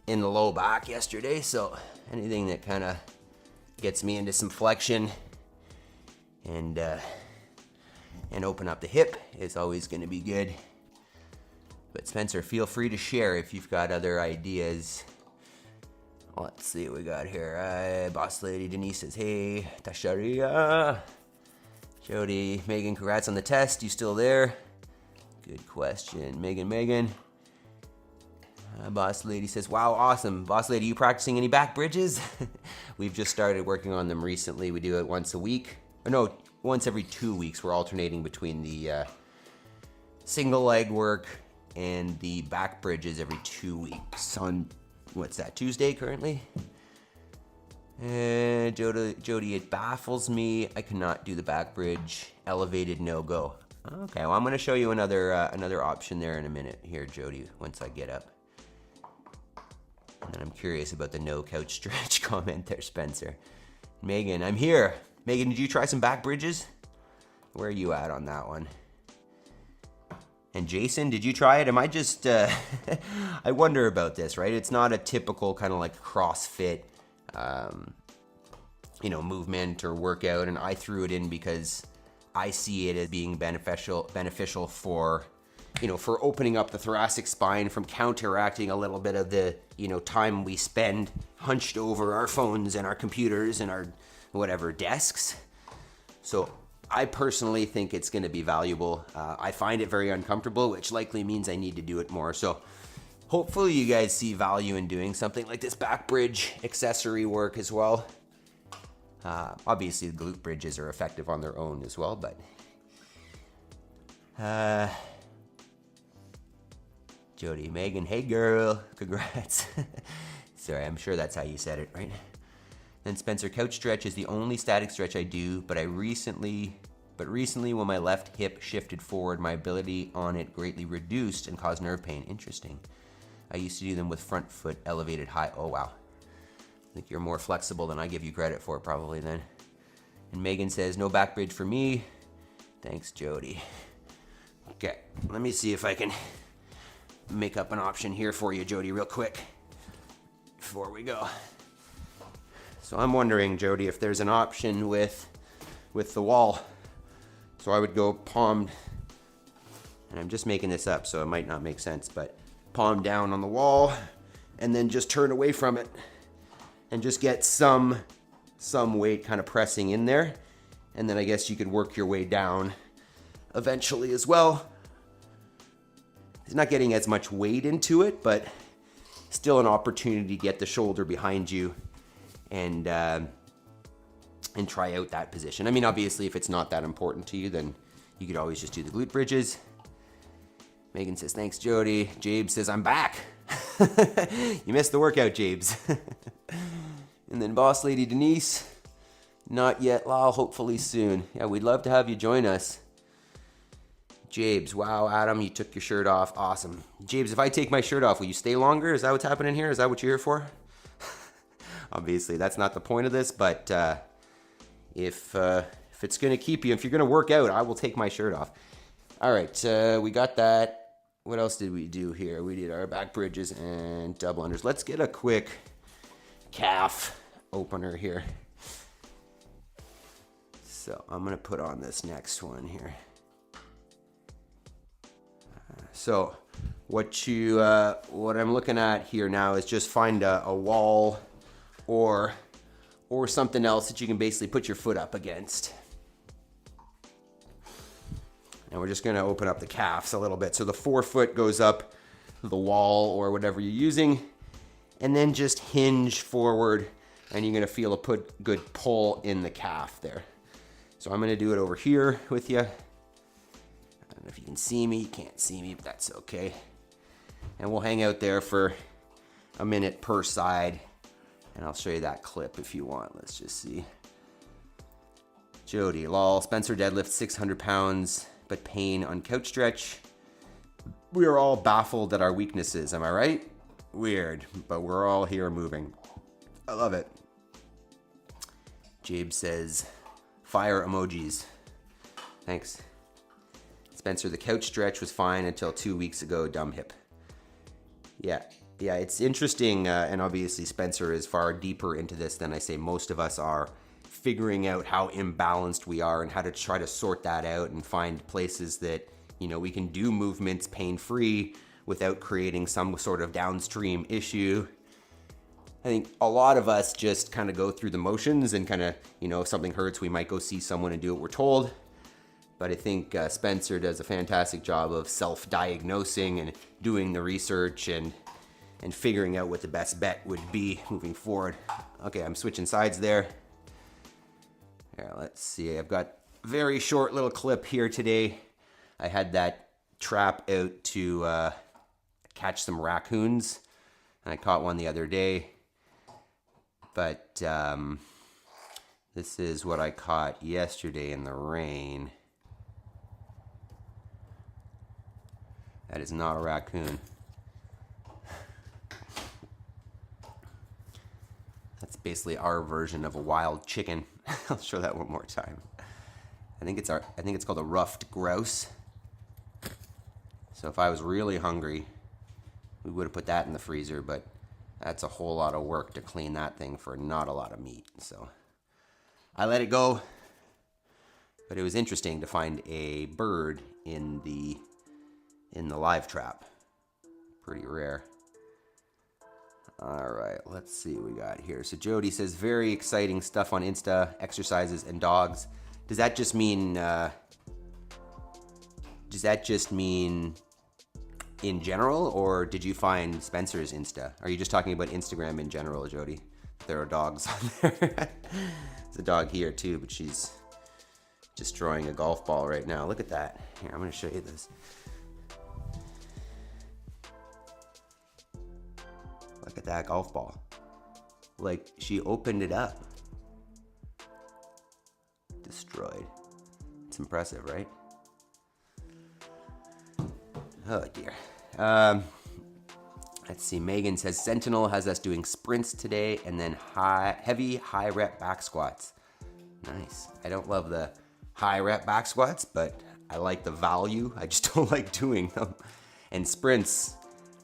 in the low back yesterday, so anything that kind of gets me into some flexion and open up the hip is always going to be good. But Spencer, feel free to share if you've got other ideas. Let's see what we got here. Boss Lady Denise says, hey, Tasharia. Jody, Megan, congrats on the test. You still there? Good question. Megan. Boss Lady says, wow, awesome. Boss Lady, you practicing any back bridges? We've just started working on them recently. We do it once a week. Or no, once every 2 weeks. We're alternating between the single leg work and the back bridges every 2 weeks. On, what's that, Tuesday currently? Jody, it baffles me. I cannot do the back bridge. Elevated, no go. Okay, well, I'm going to show you another option there in a minute here, Jody, once I get up. And then I'm curious about the no couch stretch comment there, Spencer. Megan, I'm here. Megan, did you try some back bridges? Where are you at on that one? And Jason, did you try it? Am I just, I wonder about this, right? It's not a typical kind of like CrossFit, movement or workout. And I threw it in because I see it as being beneficial for, for opening up the thoracic spine, from counteracting a little bit of the, time we spend hunched over our phones and our computers and our whatever desks. So I personally think it's going to be valuable. I find it very uncomfortable, which likely means I need to do it more. So hopefully you guys see value in doing something like this back bridge accessory work as well. Obviously the glute bridges are effective on their own as well, but Jody, Megan, hey girl, congrats. Sorry, I'm sure that's how you said it, right? Then Spencer, couch stretch is the only static stretch I do, but recently when my left hip shifted forward, my ability on it greatly reduced and caused nerve pain. Interesting. I used to do them with front foot elevated high. Oh, wow. I think you're more flexible than I give you credit for probably then. And Megan says, no back bridge for me. Thanks, Jody. Okay, let me see if I can make up an option here for you, Jody, real quick before we go. So I'm wondering, Jody, if there's an option with the wall. So I would go palm, and I'm just making this up, so it might not make sense, but palm down on the wall, and then just turn away from it, and just get some weight kind of pressing in there, and then I guess you could work your way down eventually as well. It's not getting as much weight into it, but still an opportunity to get the shoulder behind you and try out that position. I mean, obviously, if it's not that important to you, then you could always just do the glute bridges. Megan says, thanks, Jody. Jabe says, I'm back. You missed the workout, Jabes. And then Boss Lady Denise, not yet, Lyle, hopefully soon. Yeah, we'd love to have you join us. Jabes, wow, Adam, you took your shirt off. Awesome. Jabes, if I take my shirt off, will you stay longer? Is that what's happening here? Is that what you're here for? Obviously, that's not the point of this, but if it's going to keep you, if you're going to work out, I will take my shirt off. All right, we got that. What else did we do here? We did our back bridges and double unders. Let's get a quick calf opener here. So I'm going to put on this next one here. So what I'm looking at here now is just find a wall or something else that you can basically put your foot up against. And we're just going to open up the calves a little bit. So the forefoot goes up the wall or whatever you're using, and then just hinge forward, and you're going to feel a good pull in the calf there. So I'm going to do it over here with you. I don't know if you can see me. You can't see me, but that's okay. And we'll hang out there for a minute per side, and I'll show you that clip if you want. Let's just see. Jody, lol, Spencer deadlift 600 pounds, but pain on couch stretch. We are all baffled at our weaknesses, am I right? Weird, but we're all here moving. I love it. Jabe says, fire emojis. Thanks. Spencer, the couch stretch was fine until 2 weeks ago, dumb hip. Yeah, it's interesting, and obviously Spencer is far deeper into this than I say most of us are, figuring out how imbalanced we are and how to try to sort that out and find places that, you know, we can do movements pain-free without creating some sort of downstream issue. I think a lot of us just kind of go through the motions and kind of, you know, if something hurts, we might go see someone and do what we're told. But I think Spencer does a fantastic job of self-diagnosing and doing the research and figuring out what the best bet would be moving forward. Okay, I'm switching sides there. Here, let's see. I've got a very short little clip here today. I had that trap out to catch some raccoons, and I caught one the other day. But this is what I caught yesterday in the rain. That is not a raccoon. That's basically our version of a wild chicken. I'll show that one more time. I think it's called a ruffed grouse. So if I was really hungry, we would have put that in the freezer, but that's a whole lot of work to clean that thing for not a lot of meat. So I let it go. But it was interesting to find a bird in the live trap. Pretty rare. All right, let's see what we got here. So Jody says, very exciting stuff on Insta, exercises and dogs. Does that just mean in general, or did you find Spencer's Insta? Are you just talking about Instagram in general, Jody? There are dogs on there. There's a dog here too, but she's destroying a golf ball right now. Look at that. Here, I'm gonna show you this. Look at that golf ball. Like, she opened it up. Destroyed. It's impressive, right? Oh dear. Let's see. Megan says Sentinel has us doing sprints today and then heavy high rep back squats. Nice. I don't love the high rep back squats, but I like the value. I just don't like doing them. And sprints,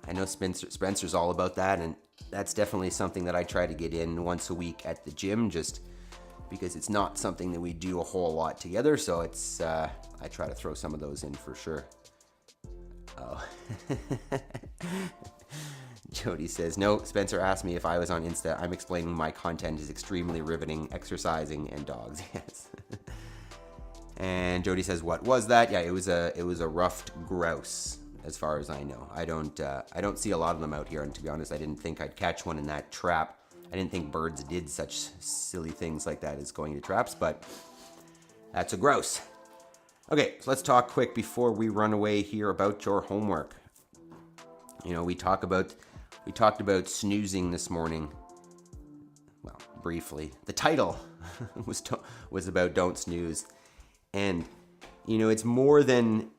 I know Spencer's all about that, and that's definitely something that I try to get in once a week at the gym, just because it's not something that we do a whole lot together. So it's I try to throw some of those in for sure. Oh. Jody says, no, Spencer asked me if I was on Insta. I'm explaining my content is extremely riveting, exercising, and dogs. Yes. And Jody says, what was that? Yeah, it was a ruffed grouse, as far as I know. I don't see a lot of them out here, and to be honest, I didn't think I'd catch one in that trap. I didn't think birds did such silly things like that as going to traps, but that's a grouse. Okay, so let's talk quick before we run away here about your homework. You know, we talked about snoozing this morning. Well, briefly. The title was about don't snooze. And you know, it's more than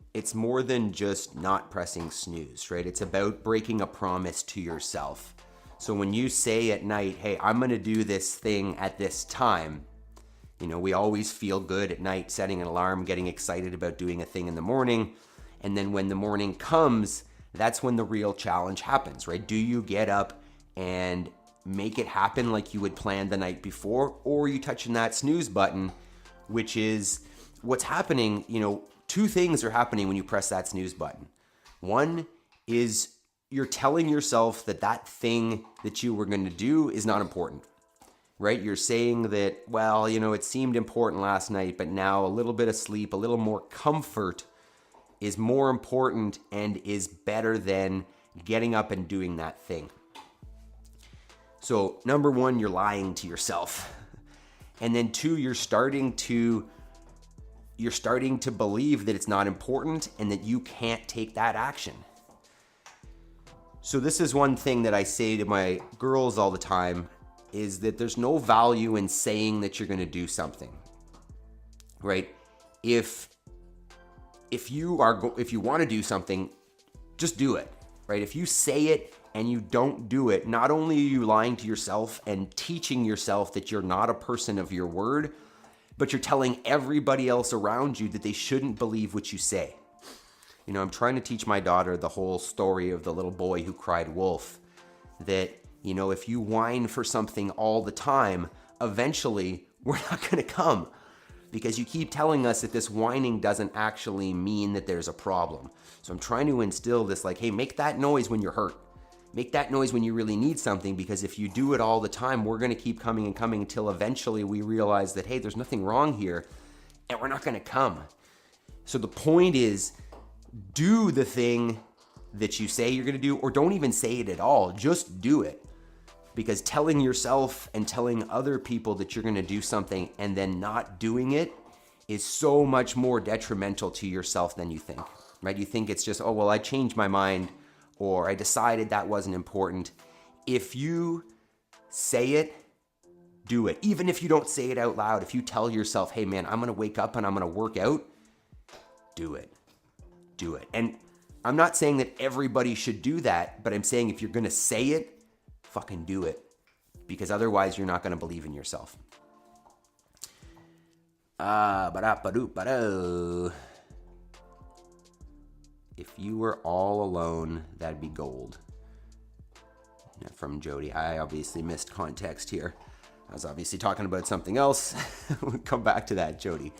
just not pressing snooze, right? It's about breaking a promise to yourself. So when you say at night, hey, I'm going to do this thing at this time, you know, we always feel good at night setting an alarm, getting excited about doing a thing in the morning. And then when the morning comes, that's when the real challenge happens, right? Do you get up and make it happen like you would plan the night before, or are you touching that snooze button, which is what's happening? You know, two things are happening when you press that snooze button. One is you're telling yourself that that thing that you were going to do is not important, right? You're saying that, well, you know, it seemed important last night, but now a little bit of sleep, a little more comfort is more important and is better than getting up and doing that thing. So number one, you're lying to yourself. And then two, you're starting to believe that it's not important and that you can't take that action. So this is one thing that I say to my girls all the time, is that there's no value in saying that you're going to do something, right? If you want to do something, just do it, right? If you say it and you don't do it, not only are you lying to yourself and teaching yourself that you're not a person of your word, but you're telling everybody else around you that they shouldn't believe what you say. You know, I'm trying to teach my daughter the whole story of the little boy who cried wolf, that, you know, if you whine for something all the time, eventually we're not going to come, because you keep telling us that this whining doesn't actually mean that there's a problem. So I'm trying to instill this, like, hey, make that noise when you're hurt. Make that noise when you really need something, because if you do it all the time, we're going to keep coming and coming until eventually we realize that, hey, there's nothing wrong here, and we're not going to come. So the point is, do the thing that you say you're going to do, or don't even say it at all. Just do it. Because telling yourself and telling other people that you're going to do something and then not doing it is so much more detrimental to yourself than you think, right? You think it's just, oh, well, I changed my mind, or I decided that wasn't important. If you say it, do it. Even if you don't say it out loud, if you tell yourself, hey, man, I'm going to wake up and I'm going to work out, do it. Do it. And I'm not saying that everybody should do that, but I'm saying if you're going to say it, fucking do it, because otherwise you're not going to believe in yourself. If you were all alone, that'd be gold. From Jody. I obviously missed context here. I was obviously talking about something else. We'll come back to that, Jody.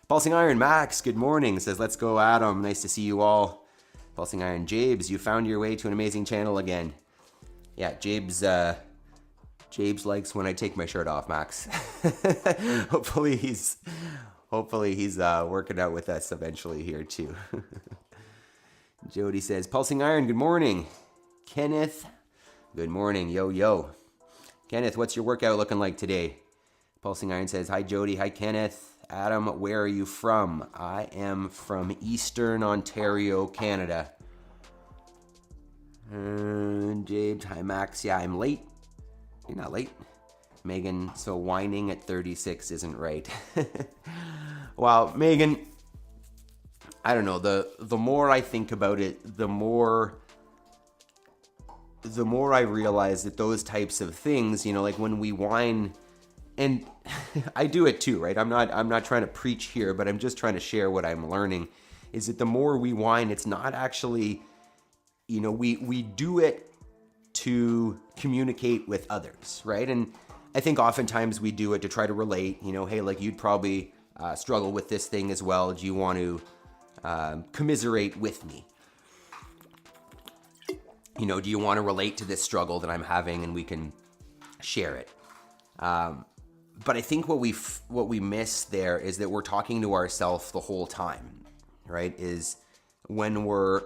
Pulsing Iron Max, good morning, says, let's go, Adam. Nice to see you all. Pulsing Iron Jabes, you found your way to an amazing channel again. Yeah, Jabes likes when I take my shirt off, Max. Hopefully he's working out with us eventually here too. Jody says, Pulsing Iron, good morning. Kenneth, good morning. Yo. Kenneth, what's your workout looking like today? Pulsing Iron says, hi Jody, hi Kenneth. Adam, where are you from? I am from Eastern Ontario, Canada. James, hi Max. Yeah, I'm late. You're not late. Megan, so whining at 36 isn't right. Well, Megan, I don't know. The more I think about it, the more the more I realize that those types of things, like when we whine, and I do it too, right? I'm not trying to preach here, but I'm just trying to share what I'm learning, is that the more we whine, it's not actually, we do it to communicate with others, right? And I think oftentimes we do it to try to relate, hey, like you'd probably struggle with this thing as well. Do you want to commiserate with me? Do you want to relate to this struggle that I'm having, and we can share it? But I think what we miss there is that we're talking to ourselves the whole time, right? Is when we're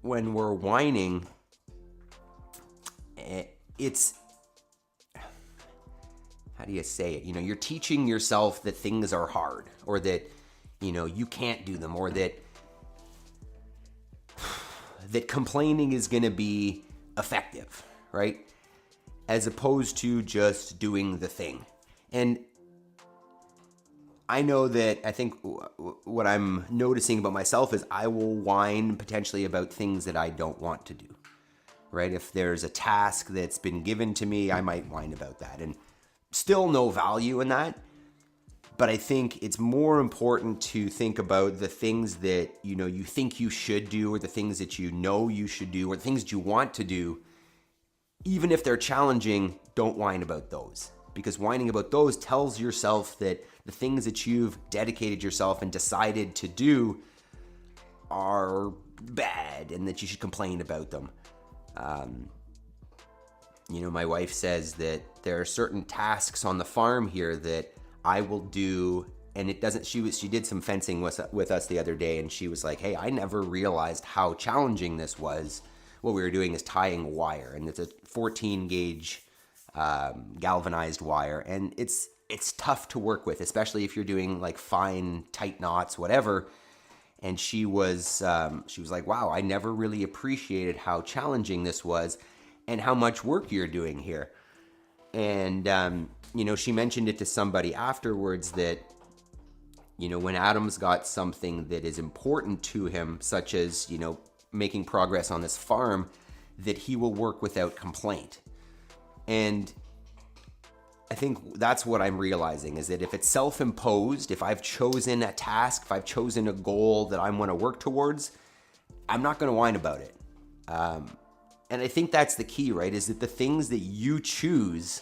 whining, it's, how do you say it? You're teaching yourself that things are hard, or that, you can't do them, or that complaining is going to be effective, right? As opposed to just doing the thing. And I know that, I think what I'm noticing about myself is I will whine potentially about things that I don't want to do, right? If there's a task that's been given to me, I might whine about that. And still no value in that. But I think it's more important to think about the things that, you think you should do, or the things that you should do, or the things that you want to do. Even if they're challenging, don't whine about those. Because whining about those tells yourself that the things that you've dedicated yourself and decided to do are bad, and that you should complain about them. My wife says that there are certain tasks on the farm here that I will do, and it doesn't, she did some fencing with us the other day, and she was like, hey, I never realized how challenging this was. What we were doing is tying wire, and it's a 14 gauge galvanized wire, and it's tough to work with, especially if you're doing like fine, tight knots, whatever. And she was like, wow, I never really appreciated how challenging this was and how much work you're doing here. And, she mentioned it to somebody afterwards that, when Adam's got something that is important to him, such as, making progress on this farm, that he will work without complaint. And I think that's what I'm realizing, is that if it's self-imposed, if I've chosen a task, if I've chosen a goal that I want to work towards, I'm not going to whine about it. And I think that's the key, right? Is that the things that you choose,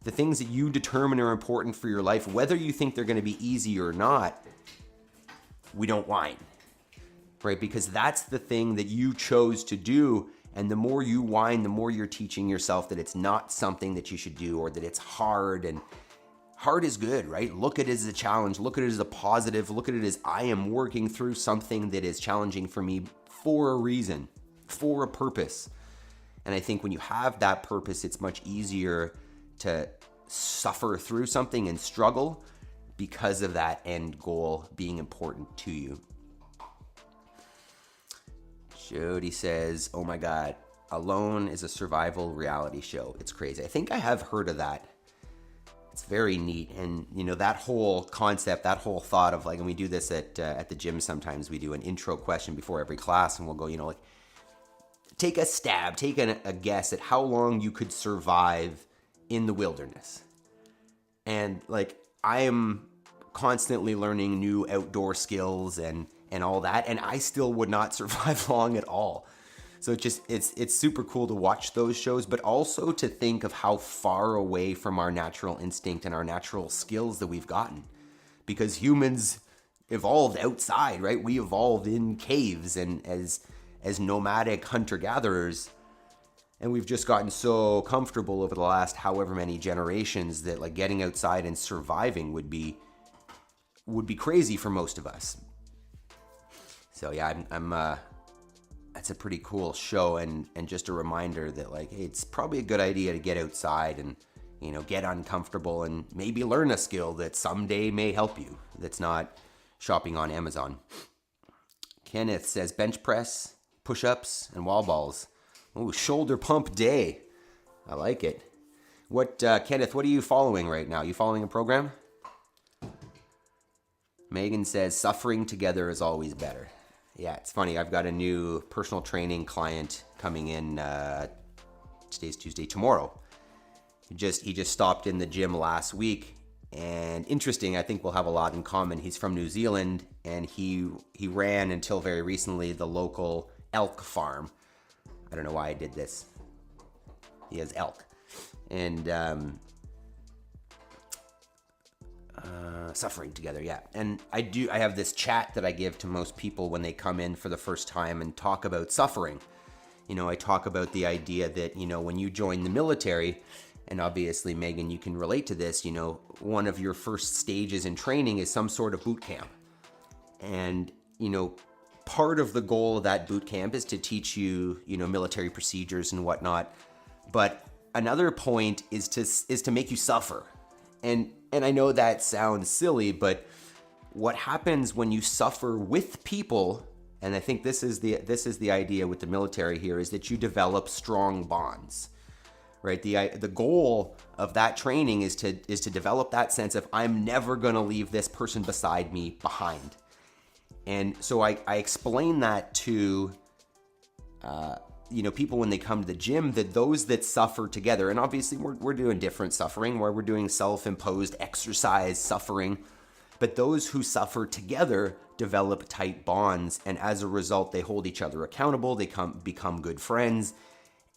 the things that you determine are important for your life, whether you think they're going to be easy or not, we don't whine, right? Because that's the thing that you chose to do. And the more you whine, the more you're teaching yourself that it's not something that you should do, or that it's hard. And hard is good, right? Look at it as a challenge. Look at it as a positive. Look at it as I am working through something that is challenging for me for a reason, for a purpose. And I think when you have that purpose, it's much easier to suffer through something and struggle because of that end goal being important to you. Jody says, oh my God, Alone is a survival reality show. It's crazy. I think I have heard of that. It's very neat. And, that whole concept, that whole thought of and we do this at the gym sometimes, we do an intro question before every class, and we'll go, take a stab, take a guess at how long you could survive in the wilderness. And I am constantly learning new outdoor skills and all that, and I still would not survive long at all. So it's super cool to watch those shows, but also to think of how far away from our natural instinct and our natural skills that we've gotten. Because humans evolved outside, right? We evolved in caves and as nomadic hunter-gatherers, and we've just gotten so comfortable over the last however many generations that getting outside and surviving would be crazy for most of us. So yeah, I'm that's a pretty cool show, and just a reminder that hey, it's probably a good idea to get outside and get uncomfortable and maybe learn a skill that someday may help you, that's not shopping on Amazon. Kenneth says bench press, push-ups, and wall balls. Oh, shoulder pump day. I like it. What, Kenneth, what are you following right now? You following a program? Megan says suffering together is always better. Yeah, it's funny. I've got a new personal training client coming in. Today's Tuesday. Tomorrow. He just stopped in the gym last week, and interesting. I think we'll have a lot in common. He's from New Zealand, and he ran until very recently the local elk farm. I don't know why I did this. He has elk, and suffering together, yeah. And I have this chat that I give to most people when they come in for the first time and talk about suffering. You know, I talk about the idea that, you know, when you join the military, and obviously, Megan, you can relate to this, you know, one of your first stages in training is some sort of boot camp. And, you know, part of the goal of that boot camp is to teach you, you know, military procedures and whatnot. But another point is to make you suffer. And I know that sounds silly, but what happens when you suffer with people, and I think this is the idea with the military here, is that you develop strong bonds, right? The goal of that training is to develop that sense of, I'm never gonna leave this person beside me behind. And so I explain that to you know, people when they come to the gym, that those that suffer together, and obviously we're doing different suffering, where we're doing self-imposed exercise suffering, but those who suffer together develop tight bonds, and as a result, they hold each other accountable, they become good friends,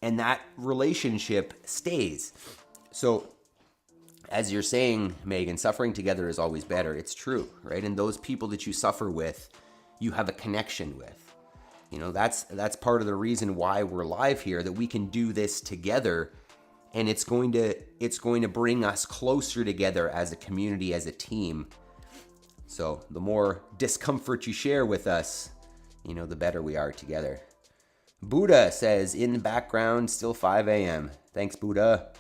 and that relationship stays. So, as you're saying, Megan, suffering together is always better. It's true, right? And those people that you suffer with, you have a connection with. You know, that's part of the reason why we're live here, that we can do this together, and it's going to bring us closer together as a community, as a team. So the more discomfort you share with us, you know, the better we are together. Buddha says, in the background, still 5 a.m. Thanks, Buddha.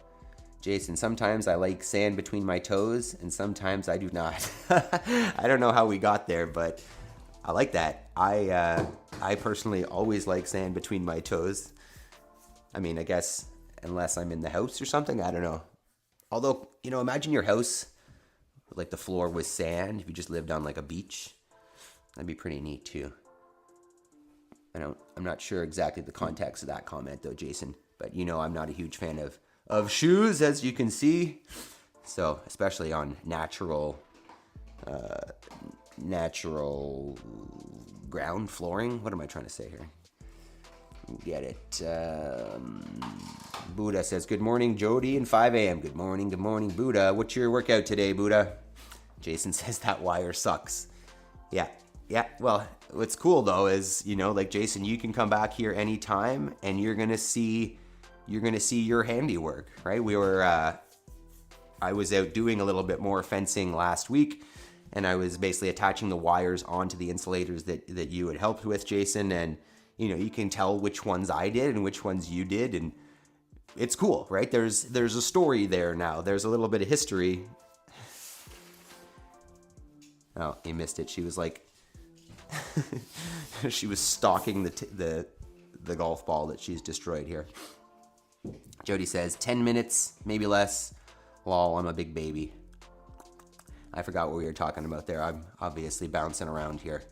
Jason, sometimes I like sand between my toes, and sometimes I do not. I don't know how we got there, but I like that. I personally always like sand between my toes. I mean, I guess unless I'm in the house or something, I don't know. Although, you know, imagine your house, like the floor was sand, if you just lived on like a beach. That'd be pretty neat too. I'm not sure exactly the context of that comment though, Jason, but you know I'm not a huge fan of shoes, as you can see. So, especially on natural ground flooring. What am I trying to say here? Get it. Buddha says, good morning, Jody, and 5 a.m. Good morning, Buddha. What's your workout today, Buddha? Jason says that wire sucks. Yeah. Well, what's cool though is, you know, like Jason, you can come back here anytime, and you're gonna see your handiwork, right? I was out doing a little bit more fencing last week, and I was basically attaching the wires onto the insulators that you had helped with, Jason, and you know, you can tell which ones I did and which ones you did, and it's cool, right? There's a story there now. There's a little bit of history. Oh, you missed it. She was like, she was stalking the golf ball that she's destroyed here. Jody says, 10 minutes, maybe less. Lol, I'm a big baby. I forgot what we were talking about there. I'm obviously bouncing around here.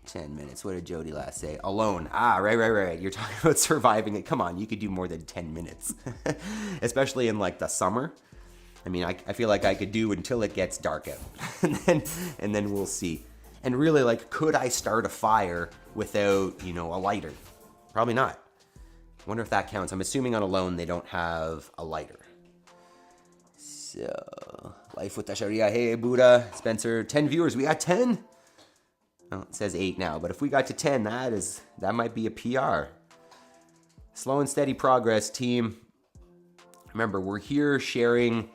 10 minutes. What did Jody last say? Alone. Right. You're talking about surviving it. Come on, you could do more than 10 minutes. Especially in like the summer. I mean, I feel like I could do until it gets dark out. and then we'll see. And really, like, could I start a fire without, you know, a lighter? Probably not. Wonder if that counts. I'm assuming on Alone they don't have a lighter. So, Life with the Sharia. Hey, Buddha. Spencer, 10 viewers. We got 10? Oh, it says 8 now, but if we got to 10, that might be a PR. Slow and steady progress, team. Remember, we're here sharing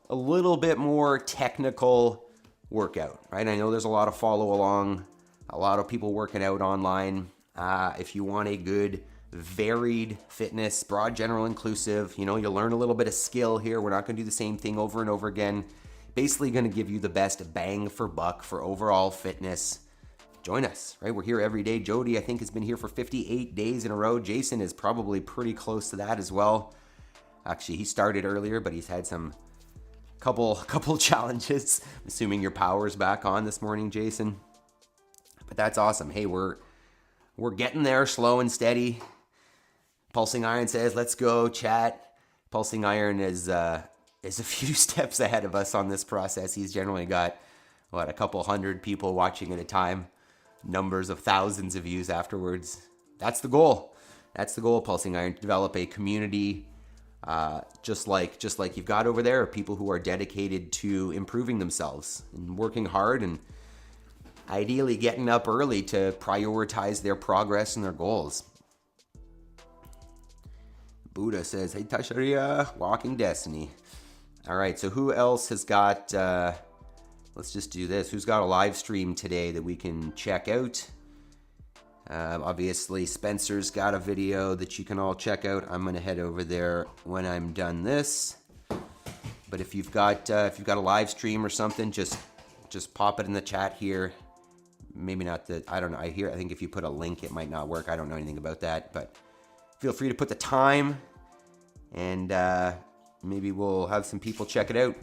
a little bit more technical workout, right? I know there's a lot of follow along, a lot of people working out online. If you want a good, varied fitness, broad, general, inclusive, you know, you'll learn a little bit of skill here. We're not going to do the same thing over and over again. Basically going to give you the best bang for buck for overall fitness. Join us, right? We're here every day. Jody, I think, has been here for 58 days in a row. Jason is probably pretty close to that as well. Actually, he started earlier, but he's had some couple challenges. I'm assuming your power's back on this morning, Jason. But that's awesome. Hey, we're we're getting there, slow and steady. Pulsing Iron says, let's go, chat. Pulsing Iron is a few steps ahead of us on this process. He's generally got, a couple hundred people watching at a time. Numbers of thousands of views afterwards. That's the goal. That's the goal, Pulsing Iron, to develop a community just like you've got over there, people who are dedicated to improving themselves and working hard and ideally getting up early to prioritize their progress and their goals. Buddha says, hey Tasharia, walking destiny. All right, so who else has got, let's just do this. Who's got a live stream today that we can check out? Obviously, Spencer's got a video that you can all check out. I'm going to head over there when I'm done this. But if you've got a live stream or something, just pop it in the chat here. Maybe not the, I don't know. I think if you put a link, it might not work. I don't know anything about that, but feel free to put the time, and maybe we'll have some people check it out.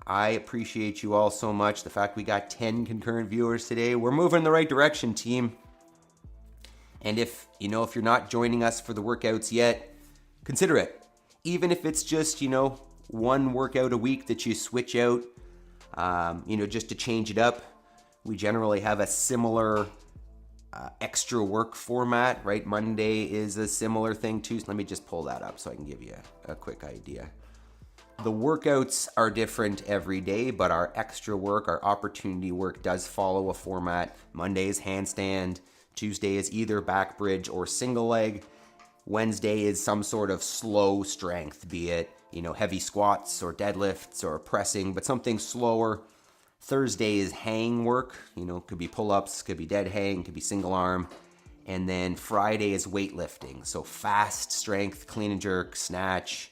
I appreciate you all so much. The fact we got 10 concurrent viewers today. We're moving in the right direction, team. And if you're not joining us for the workouts yet, consider it. Even if it's just, one workout a week that you switch out, just to change it up. We generally have a similar extra work format, right? Monday is a similar thing too. So let me just pull that up so I can give you a quick idea. The workouts are different every day, but our extra work, our opportunity work does follow a format. Monday is handstand. Tuesday is either back bridge or single leg. Wednesday is some sort of slow strength, be it, heavy squats or deadlifts or pressing, but something slower. Thursday is hang work, could be pull-ups, could be dead hang, could be single arm. And then Friday is weightlifting. So fast strength, clean and jerk, snatch,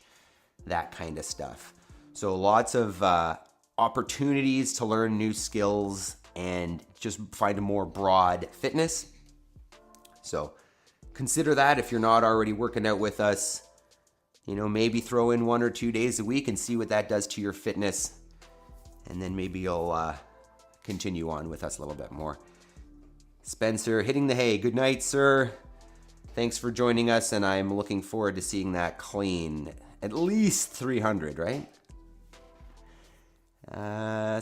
that kind of stuff. So lots of opportunities to learn new skills and just find a more broad fitness. So consider that if you're not already working out with us. Maybe throw in 1 or 2 days a week and see what that does to your fitness. And then maybe you'll continue on with us a little bit more. Spencer, hitting the hay. Good night, sir. Thanks for joining us, and I'm looking forward to seeing that clean. At least 300, right?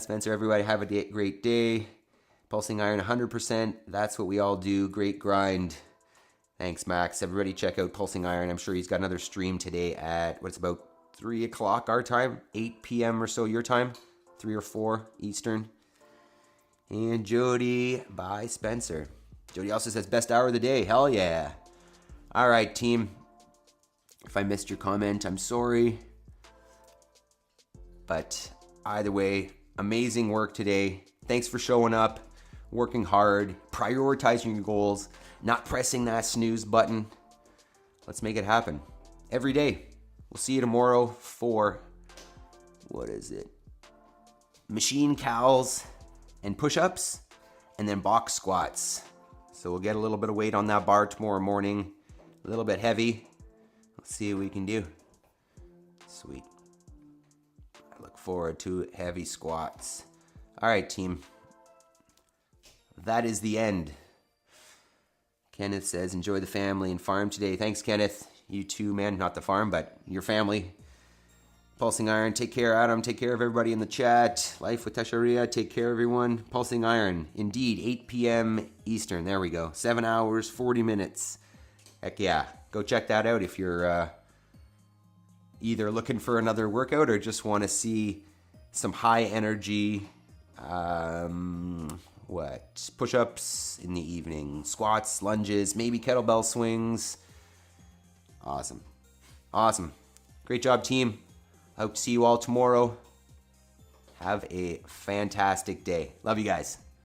Spencer, everybody have a great day. Pulsing Iron 100%. That's what we all do. Great grind. Thanks, Max. Everybody check out Pulsing Iron. I'm sure he's got another stream today at, it's about 3 o'clock our time, 8 p.m. or so your time, 3 or 4 Eastern. And Jody by Spencer. Jody also says, best hour of the day. Hell yeah. All right, team. If I missed your comment, I'm sorry. But either way, amazing work today. Thanks for showing up, working hard, prioritizing your goals, not pressing that snooze button. Let's make it happen every day. We'll see you tomorrow for, machine cows and push-ups, and then box squats. So we'll get a little bit of weight on that bar tomorrow morning, a little bit heavy. Let's see what we can do. Sweet. I look forward to heavy squats. All right, team. That is the end. Kenneth says, enjoy the family and farm today. Thanks, Kenneth. You too, man. Not the farm, but your family. Pulsing Iron, take care, Adam. Take care of everybody in the chat. Life with Tasharia, take care, everyone. Pulsing Iron, indeed, 8 p.m. Eastern. There we go. 7 hours, 40 minutes. Heck yeah. Go check that out if you're either looking for another workout or just want to see some high energy, push-ups in the evening, squats, lunges, maybe kettlebell swings. Awesome. Great job, team. I hope to see you all tomorrow. Have a fantastic day. Love you guys.